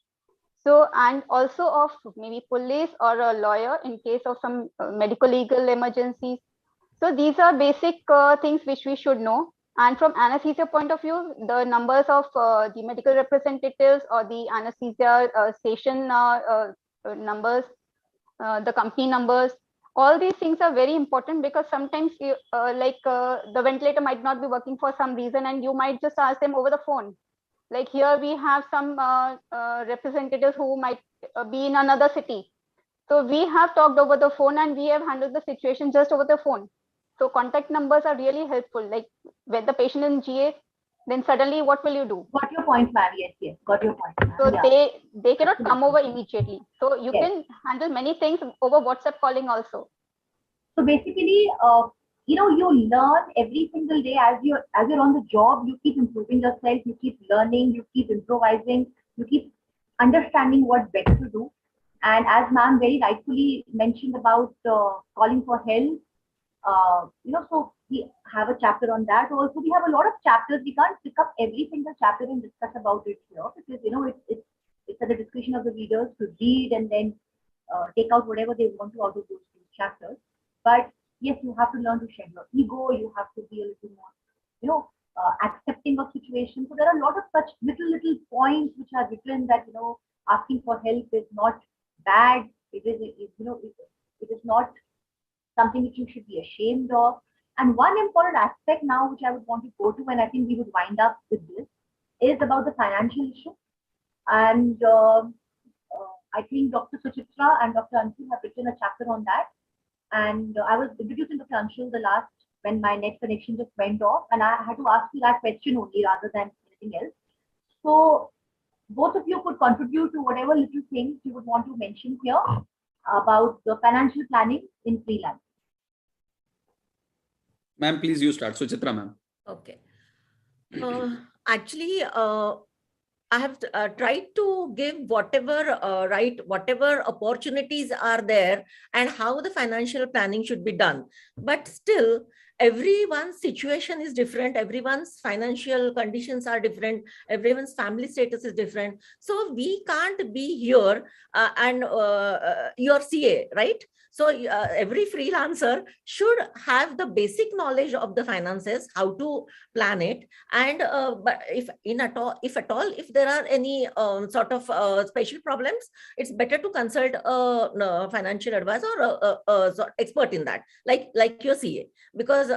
So, and also of maybe police or a lawyer in case of some medical legal emergencies. So these are basic things which we should know. And from anesthesia point of view, the numbers of the medical representatives or the anesthesia station numbers, the company numbers, all these things are very important, because sometimes you, the ventilator might not be working for some reason, and you might just ask them over the phone. Like here we have some representatives who might be in another city. So we have talked over the phone and we have handled the situation just over the phone. So contact numbers are really helpful. Like when the patient is in GA, then suddenly what will you do? Got your point, ma'am. Yes, got your point. So they cannot come over immediately. So you can handle many things over WhatsApp calling also. So basically, you learn every single day as you're on the job. You keep improving yourself. You keep learning. You keep improvising. You keep understanding what better to do. And as ma'am very rightfully mentioned about calling for help, so we have a chapter on that. Also, we have a lot of chapters. We can't pick up every single chapter and discuss about it here, because it's at the discretion of the readers to read and then take out whatever they want to out of those two chapters. But yes, you have to learn to shed your ego. You have to be a little more, accepting of situations. So there are a lot of such little points which are written that asking for help is not bad. It is not something which you should be ashamed of. And one important aspect now, which I would want to go to, and I think we would wind up with this, is about the financial issue. And I think Dr. Suchitra and Dr. Anshul have written a chapter on that. And I was introducing Dr. Anshul when my net connection just went off, and I had to ask you that question only rather than anything else. So both of you could contribute to whatever little things you would want to mention here about the financial planning in freelance. Ma'am, please you start. Suchitra, ma'am. Okay. Actually, I have tried to give whatever opportunities are there and how the financial planning should be done. But still, everyone's situation is different. Everyone's financial conditions are different. Everyone's family status is different. So we can't be here and your CA, right? So every freelancer should have the basic knowledge of the finances, how to plan it. And but if at all, if there are any sort of special problems, it's better to consult a financial advisor or expert in that, like your CA. Because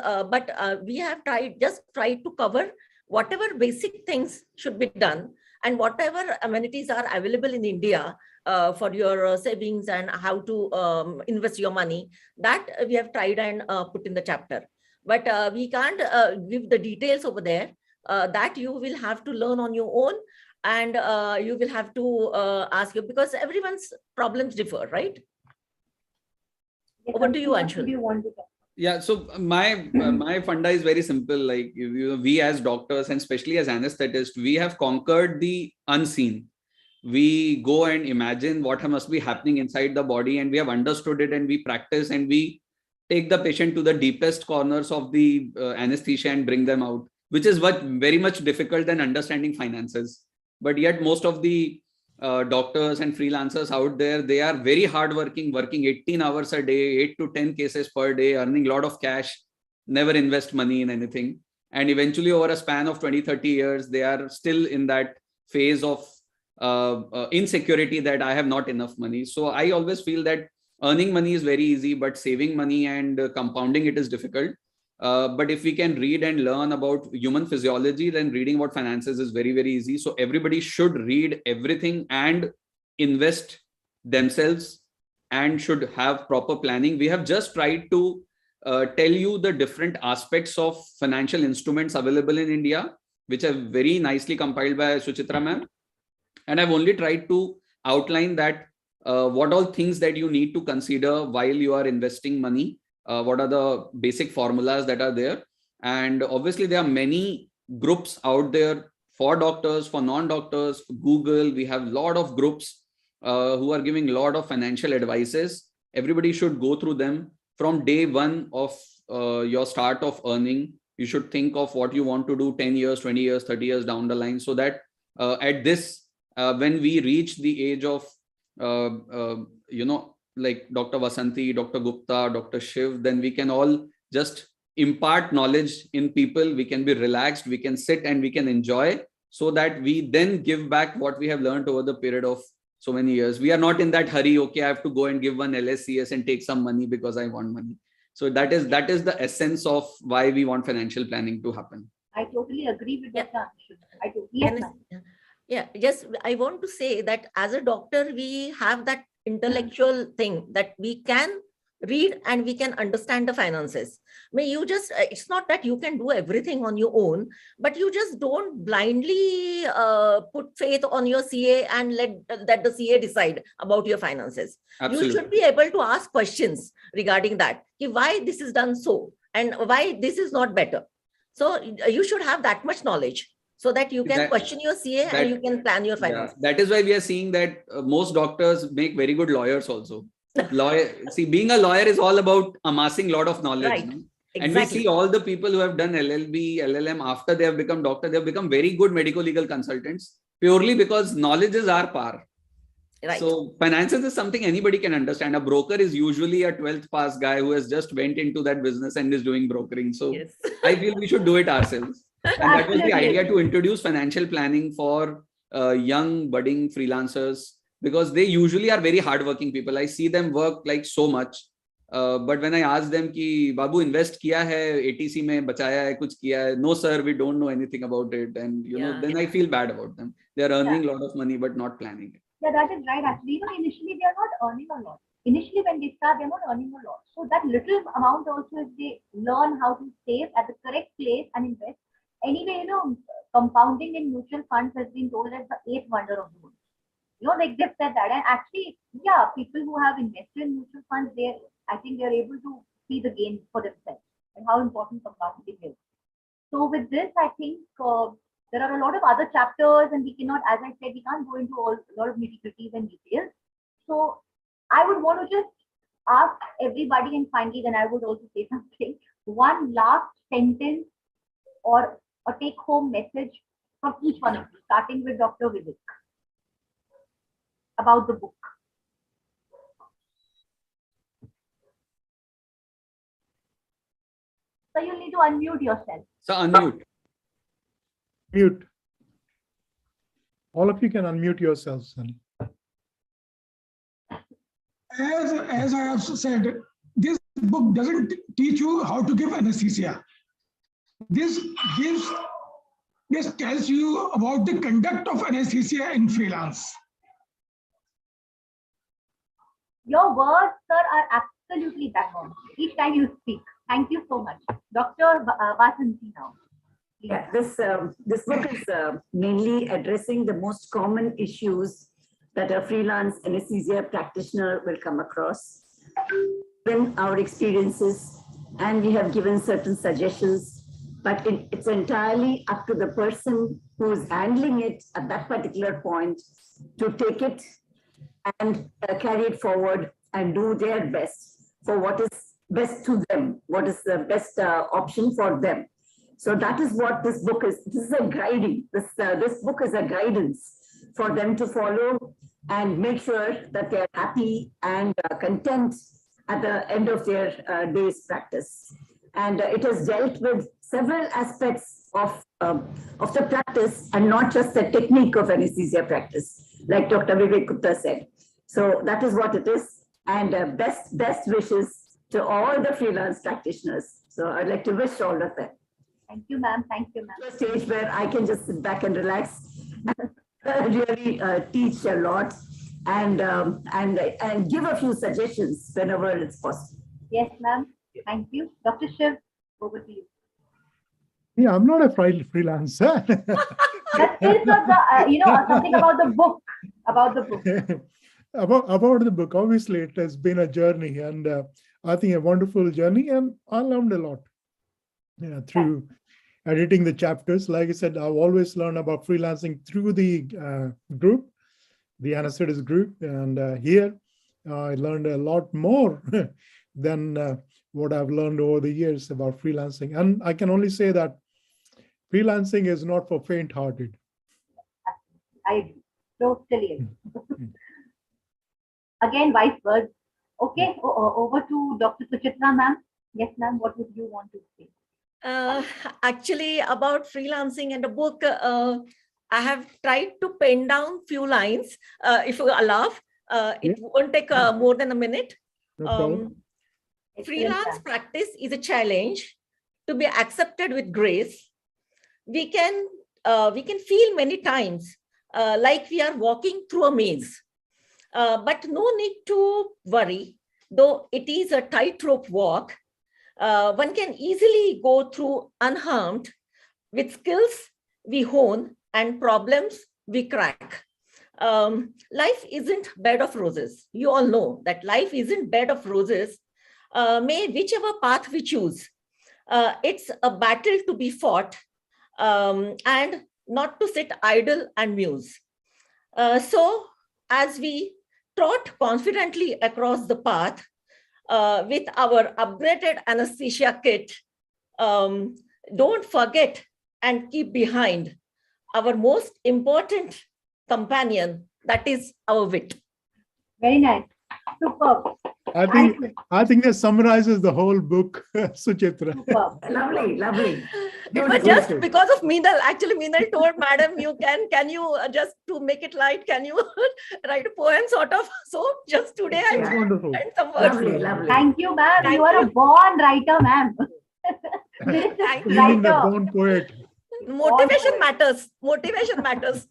we have tried to cover whatever basic things should be done, and whatever amenities are available in India, for your savings and how to invest your money. That we have tried and put in the chapter. But we can't give the details over there. That you will have to learn on your own, and you will have to ask you, because everyone's problems differ, right? Over to you, Anshul. Do you want to talk? Yeah, so my funda is very simple. Like we as doctors, and especially as anesthetists, we have conquered the unseen. We go and imagine what must be happening inside the body, and we have understood it, and we practice, and we take the patient to the deepest corners of the anesthesia and bring them out, which is what very much difficult than understanding finances. But yet most of the doctors and freelancers out there, they are very hardworking, working 18 hours a day, 8 to 10 cases per day, earning a lot of cash, never invest money in anything. And eventually over a span of 20-30 years, they are still in that phase of insecurity that I have not enough money. So I always feel that earning money is very easy, but saving money and compounding it is difficult. But if we can read and learn about human physiology, then reading about finances is very, very easy. So everybody should read everything and invest themselves and should have proper planning. We have just tried to tell you the different aspects of financial instruments available in India, which are very nicely compiled by Suchitra ma'am. And I've only tried to outline that what all things that you need to consider while you are investing money. What are the basic formulas that are there? And obviously there are many groups out there for doctors, for non-doctors. Google, we have a lot of groups who are giving a lot of financial advices. Everybody should go through them from day one of your start of earning. You should think of what you want to do 10 years, 20 years, 30 years down the line, so that at this, when we reach the age of, like Dr. Vasanti, Dr. Gupta, Dr. Shiv, then we can all just impart knowledge in people. We can be relaxed, we can sit and we can enjoy, so that we then give back what we have learned over the period of so many years. We are not in that hurry, okay, I have to go and give one LSCS and take some money because I want money. So that is the essence of why we want financial planning to happen. I totally agree with that. I totally Yeah, yes, I want to say that as a doctor, we have that intellectual thing that we can read and we can understand the finances. May you just, it's not that you can do everything on your own, but you just don't blindly put faith on your CA and let that the CA decide about your finances. Absolutely. You should be able to ask questions regarding that. Why this is done so and why this is not better. So you should have that much knowledge, so that you can question your CA and you can plan your finances. Yeah, that is why we are seeing that most doctors make very good lawyers also. See, being a lawyer is all about amassing a lot of knowledge. Right. No? Exactly. And we see all the people who have done LLB, LLM, after they have become doctor, they have become very good medical legal consultants, purely because knowledge is our power. Right. So finances is something anybody can understand. A broker is usually a 12th pass guy who has just went into that business and is doing brokering. So yes. I feel we should do it ourselves. And that was the idea, to introduce financial planning for young budding freelancers, because they usually are very hardworking people. I see them work like so much. But when I ask them ki Babu invest kiya hai, ATC mein bachaya hai, kuch kiya hai? No sir, we don't know anything about it. And you know, then I feel bad about them. They are earning a lot of money, but not planning it. Yeah, that is right. Actually, even initially they are not earning a lot. Initially when they start, they're not earning a lot. So that little amount also, if they learn how to save at the correct place and invest. Anyway, compounding in mutual funds has been told as the 8th wonder of the world. Like they've said that. And actually, yeah, people who have invested in mutual funds, I think they're able to see the gain for themselves and how important compounding is. So with this, I think there are a lot of other chapters, and we cannot, as I said, we can't go into a lot of nitty-gritties and details. So I would want to just ask everybody, and finally, then I would also say something, one last sentence or a take-home message from each one of you, starting with Dr. Vivek, about the book. So you need to unmute yourself. So unmute. Mute. All of you can unmute yourselves. As I have said, this book doesn't teach you how to give anesthesia. This tells you about the conduct of anesthesia in freelance. Your words, sir, are absolutely bang on each time you speak. Thank you so much. Dr. Vasanthi now. Please. Yeah, this book is mainly addressing the most common issues that a freelance anesthesia practitioner will come across. Given our experiences, and we have given certain suggestions, but it's entirely up to the person who is handling it at that particular point to take it and carry it forward and do their best for what is best to them, what is the best option for them. So that is what this book is. This is a guiding. This book is a guidance for them to follow and make sure that they're happy and content at the end of their day's practice. And it has dealt with several aspects of the practice and not just the technique of anesthesia practice, like Dr. Vivek Gupta said. So that is what it is. And best wishes to all the freelance practitioners. So I'd like to wish all of them. Thank you, ma'am. Thank you, ma'am. A stage where I can just sit back and relax and really teach a lot and give a few suggestions whenever it's possible. Yes, ma'am. Thank you. Dr. Shiv, over to you. Yeah, I'm not a freelancer. But still, something about the book. About the book. about the book, obviously, it has been a journey, and I think a wonderful journey, and I learned a lot through editing the chapters. Like I said, I've always learned about freelancing through the group, the anesthetist group, and here I learned a lot more than what I've learned over the years about freelancing. And I can only say that freelancing is not for faint-hearted. I agree. Totally agree. Again, wise words. Okay, over to Dr. Suchitra, ma'am. Yes, ma'am. What would you want to say? Actually, about freelancing and a book, I have tried to pen down few lines. If you allow, it won't take more than a minute. Freelance practice is a challenge to be accepted with grace. We can feel many times like we are walking through a maze, but no need to worry. Though it is a tightrope walk, one can easily go through unharmed with skills we hone and problems we crack. Life isn't bed of roses. You all know that life isn't bed of roses. May whichever path we choose, it's a battle to be fought and not to sit idle and muse. So as we trot confidently across the path with our upgraded anesthesia kit, don't forget and keep behind our most important companion, that is our wit. Very nice. Superb. I think that summarizes the whole book, Suchitra. Lovely, lovely. It was just because of Meenal. Actually, Meenal told Madam, can you just to make it light, can you write a poem sort of? So just today I wonderful. wrote some words. Lovely, lovely. Thank you, ma'am. You are a born writer, ma'am. Thank you. Being the born poet. Motivation matters. Motivation matters.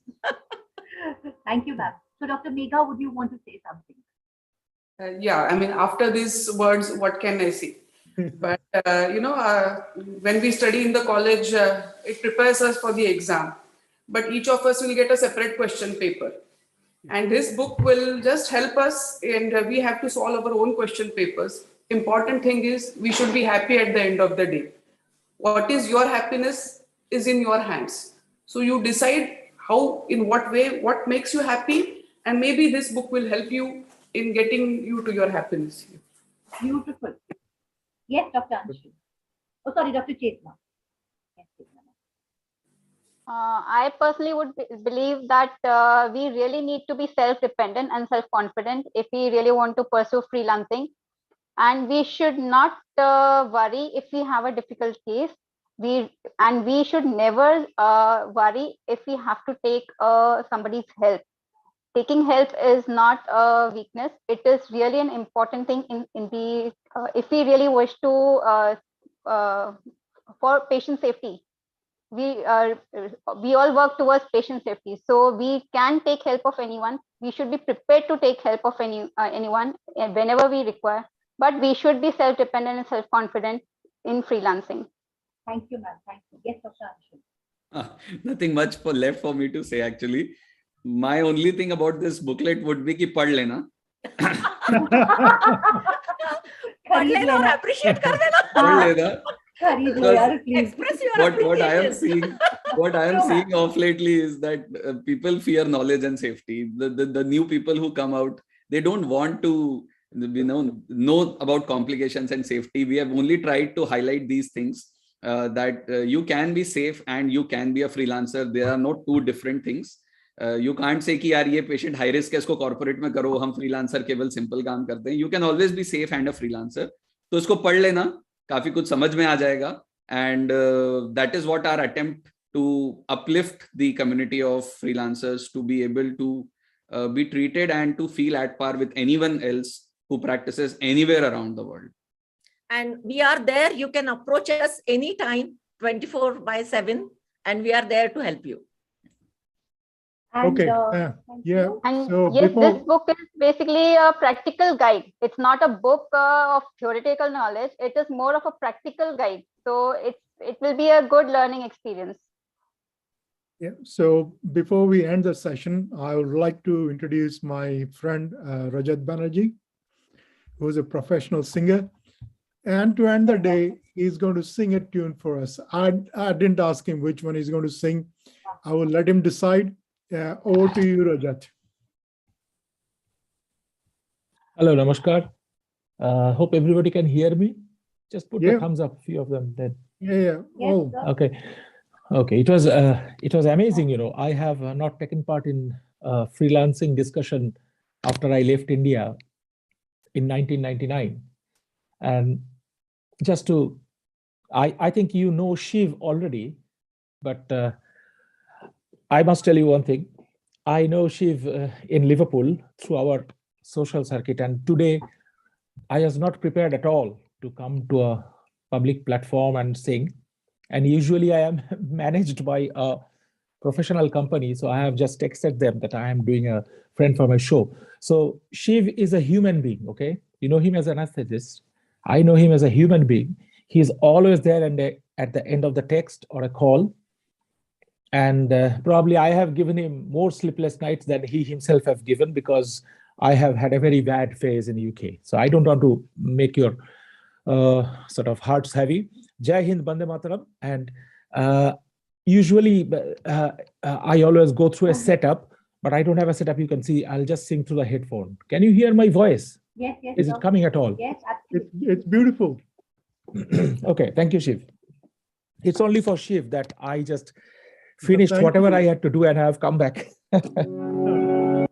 Thank you, ma'am. So, Dr. Megha, would you want to say something? Yeah, I mean, after these words, what can I say? But, when we study in the college, it prepares us for the exam. But each of us will get a separate question paper. And this book will just help us, and we have to solve our own question papers. Important thing is we should be happy at the end of the day. What is your happiness is in your hands. So you decide how, in what way, what makes you happy, and maybe this book will help you in getting you to your happiness. Beautiful. Yes, Dr. Anshu. Oh, sorry, Dr. Chetna. Yes, Chetna. I personally would believe that we really need to be self-dependent and self-confident if we really want to pursue freelancing. And we should not worry if we have a difficult case. We should never worry if we have to take somebody's help. Taking help is not a weakness. It is really an important thing in the if we really wish to for patient safety. we all work towards patient safety. So we can take help of anyone. We should be prepared to take help of anyone whenever we require. But we should be self-dependent and self-confident in freelancing. Thank you, ma'am. Thank you. Yes, Dr. Anshul. Nothing much left for me to say actually. My only thing about this booklet would be कि पढ़ लेना. पढ़ लेना और appreciate कर देना. पढ़ लेना. खरीद लो यार, please. Express your What I am appreciation. seeing, what I am seeing of lately is that people fear knowledge and safety. The new people who come out, they don't want to know about complications and safety. We have only tried to highlight these things, that you can be safe and you can be a freelancer. There are not two different things. You can't say कि यार ये patient high risk है, इसको corporate में करो, हम freelancer केवल simple काम करते हैं. You can always be safe and a freelancer. तो इसको पढ़ लेना, काफी कुछ समझ में आ जाएगा. And that is what our attempt to uplift the community of freelancers to be able to be treated and to feel at par with anyone else who practices anywhere around the world. And we are there. You can approach us anytime, 24/7, and we are there to help you. And, Okay. thank Yeah. you. And So yes, before- this book is basically a practical guide. It's not a book of theoretical knowledge. It is more of a practical guide. So it will be a good learning experience. Yeah. So before we end the session, I would like to introduce my friend Rajat Banerjee, who is a professional singer. And to end the day, he's going to sing a tune for us. I didn't ask him which one he's going to sing. I will let him decide. Over to you, Rajat. Hello, Namaskar. Hope everybody can hear me. Just put Yeah. a thumbs up, few of them. Then. Yeah. Yes, Oh, sir. Okay. Okay. It was amazing. You know, I have not taken part in freelancing discussion after I left India in 1999. And just to, I think you know Shiv already, but I must tell you one thing. I know Shiv in Liverpool through our social circuit, and today I was not prepared at all to come to a public platform and sing. And usually I am managed by a professional company, so I have just texted them that I am doing a friend for my show. So Shiv is a human being, okay? You know him as an anesthetist. I know him as a human being. He's always there and at the end of the text or a call. And probably I have given him more sleepless nights than he himself have given, because I have had a very bad phase in the UK. So I don't want to make your sort of hearts heavy. Jai Hind, Bande Mataram. And usually I always go through a setup, but I don't have a setup. You can see, I'll just sing through the headphone. Can you hear my voice? Yes, yes. Is sir. it coming at all? Yes, absolutely. it's beautiful. Okay, thank you, Shiv. It's only for Shiv that I just finished Thank whatever you. I had to do and I have come back. Can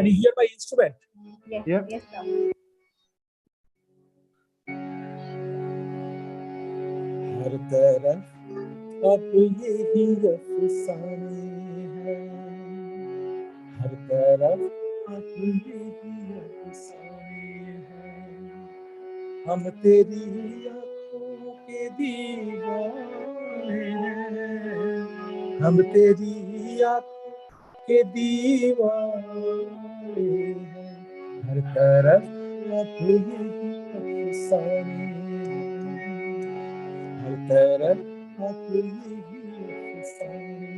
you hear my instrument? Yes, Yeah. yes, sir. हर तरफ अब यही अफसाने हैं, हर तरफ अब यही अफसाने हैं, हम तेरी आँखों के दीवाने हैं, हम तेरी आँखों के दीवाने हैं, हर तरफ अब यही अफसाने हैं, हर तरफ अब यही अफसाने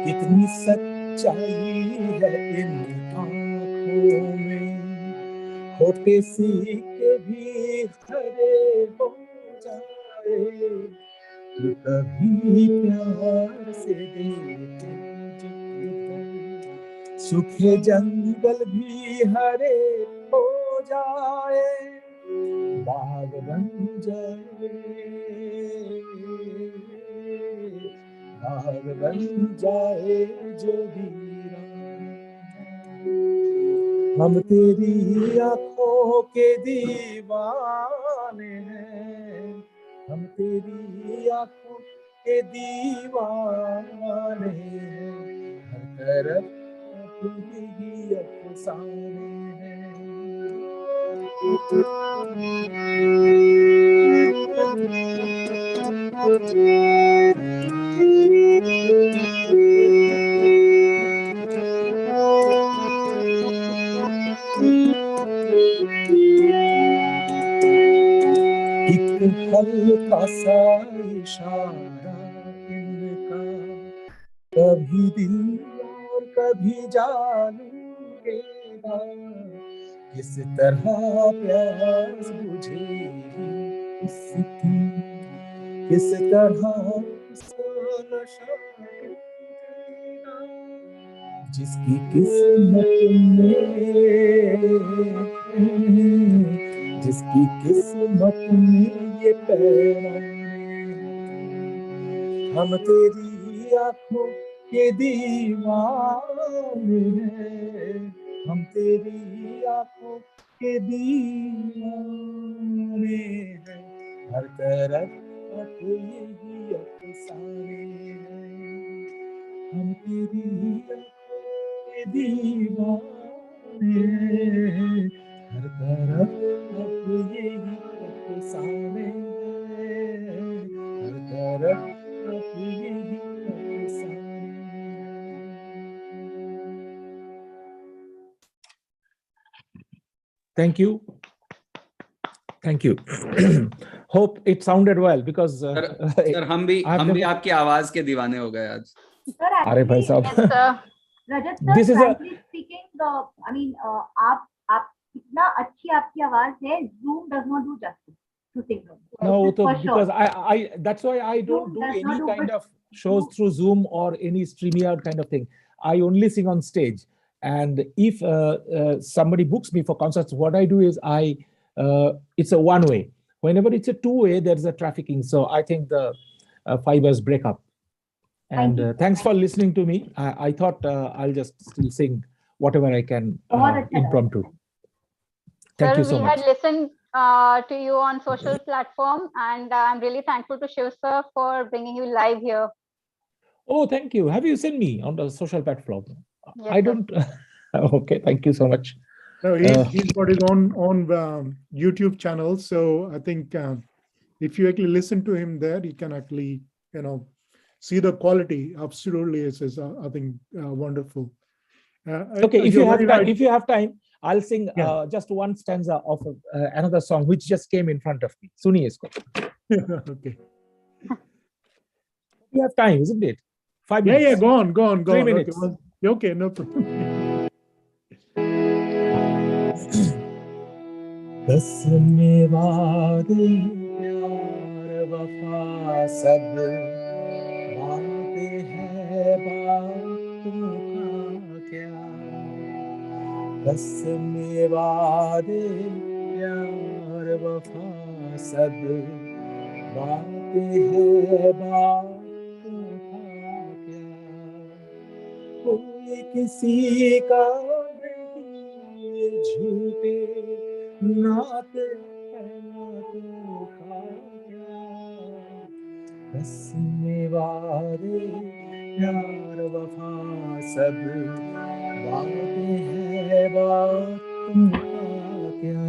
कितनी सच्चाई है इन आँखों में, होठे सी के भी हरे हो जाए, तू कभी प्यार से देख, सूखे जंगल भी हरे हो जाए, बाग बन जाए, बाग बन जाए जो वीरान, हम तेरी आंखों के दीवाने हैं, हम तेरी आंखों के दीवाने हैं, हर तरफ तेरी अफसाने हैं। एक हल्का सा इशारा इनका, कभी दिल और कभी जानूंगा, किस तरह प्यास बुझेगी उसकी, किस तरह उसका नशा टूटेगा, जिसकी किस्मत में, जिसकी किस्मत में ये पैराने, हम तेरी आंखों के दीवाने हैं, हम तेरी आंखों के दीवाने हैं, हर तरफ यही अफसाने हैं, हम तेरी आंखों के दीवाने हैं, हर तरफ यही अफसाने हैं, हर तरफ यही अफसाने हैं। Thank you. Thank you. Hope it sounded well because sir हम भी आपकी आवाज के दीवाने हो गए आज। Sir, अरे भाई साहब, Rajat sir, This is a- frankly speaking, I mean, आप इतना अच्छी आपकी आवाज है, Zoom does not do justice to singing. no, For because sure. I that's why I don't Zoom do does any not do, kind but of shows through Zoom or any StreamYard kind of thing. I only sing on stage. And if somebody books me for concerts, what I do is it's a one way. Whenever it's a two way, there's a trafficking. So I think the fibers break up. And Thank you. thanks for listening to me. I thought I'll just still sing whatever I can impromptu. Thank you so we much. had listened to you on social platform, and I'm really thankful to Shiv sir for bringing you live here. Oh, thank you. Have you seen me on the social platform? Yes, I sir. don't. Okay, thank you so much. No, he's got his own YouTube channel. So I think if you actually listen to him there, you can actually, see the quality. Absolutely, is I think wonderful. Okay, if you're you have very time, right. if you have time, I'll sing Yeah. just one stanza of another song which just came in front of me. Suniye isko. Okay. You have time, isn't it? 5 Yeah, minutes. go on. 3 Okay, minutes. okay, no problem. कसमे वादे प्यार वफा सब बातें हैं बातों का क्या, कसमे वादे प्यार वफा सब बातें हैं बातों का क्या, कोई किसी का नहीं झूठे नाते नातों का क्या, कसमे वादे प्यार वफा सब बातें हैं बातों का क्या।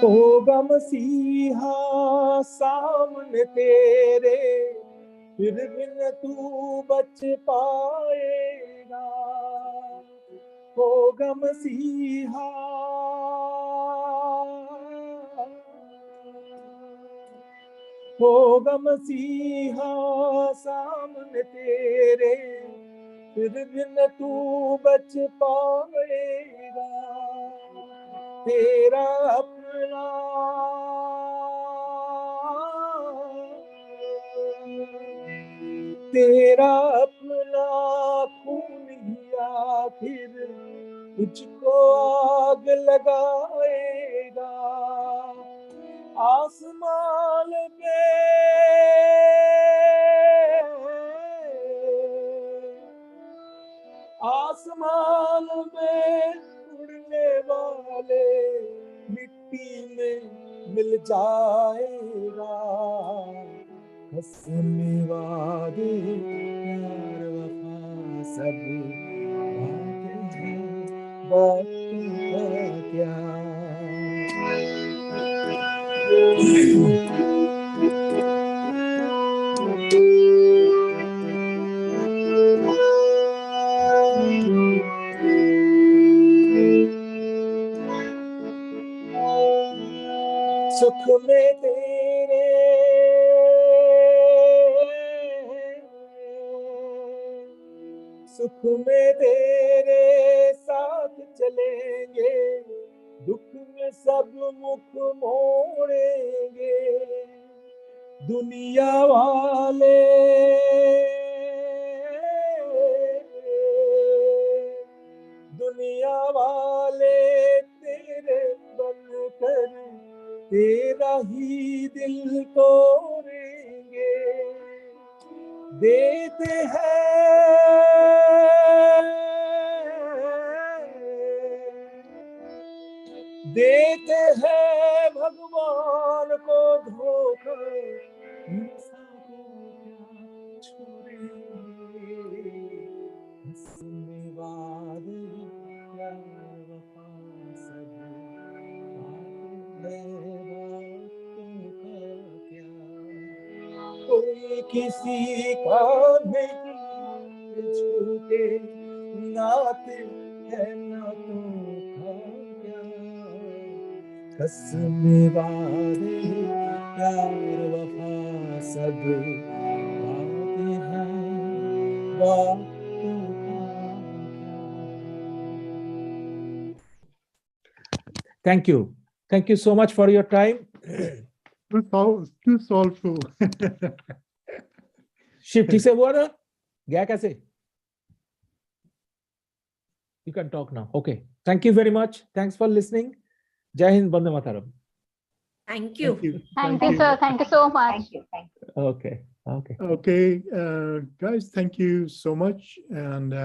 होगा मसीहा सामने तेरे, फिर भी न तू बच पाएगा, होगा मसीहा, होगा मसीहा सामने तेरे, फिर भी न तू बच पाएगा, तेरा अपना खून ही आखिर तुझको आग लगाएगा, आसमान पे आसमान में उड़ने वाले मिट्टी में मिल जाएगा कसम वादे प्यार वफा सब बातें हैं बातों का क्या सुख में तेरे सुख में तेरे साथ चलेंगे दुख में सब मुख मोड़ेंगे दुनिया वाले दुनिया वाले तेरे बनकर तेरा ही दिल तोड़ेंगे देते हैं भगवान को धोखा इंसान को क्या छोड़ेंगे कसम वादे प्यार वफा सब कोई किसी का नहीं झूठे नाते है नातों का क्या कसम वादे प्यार वफा सब बातें हैं बातों का क्या Thank you. Thank you so much for your time. Too soulful. Shiv ठीक से हुआ ना गया कैसे You can talk now. Okay. Thank you very much. Thanks for listening. Jai Hind, Bande Mataram. Thank you. Thank you, sir. Thank you so much. Thank you. Thank you. Okay. Okay, guys, thank you so much. And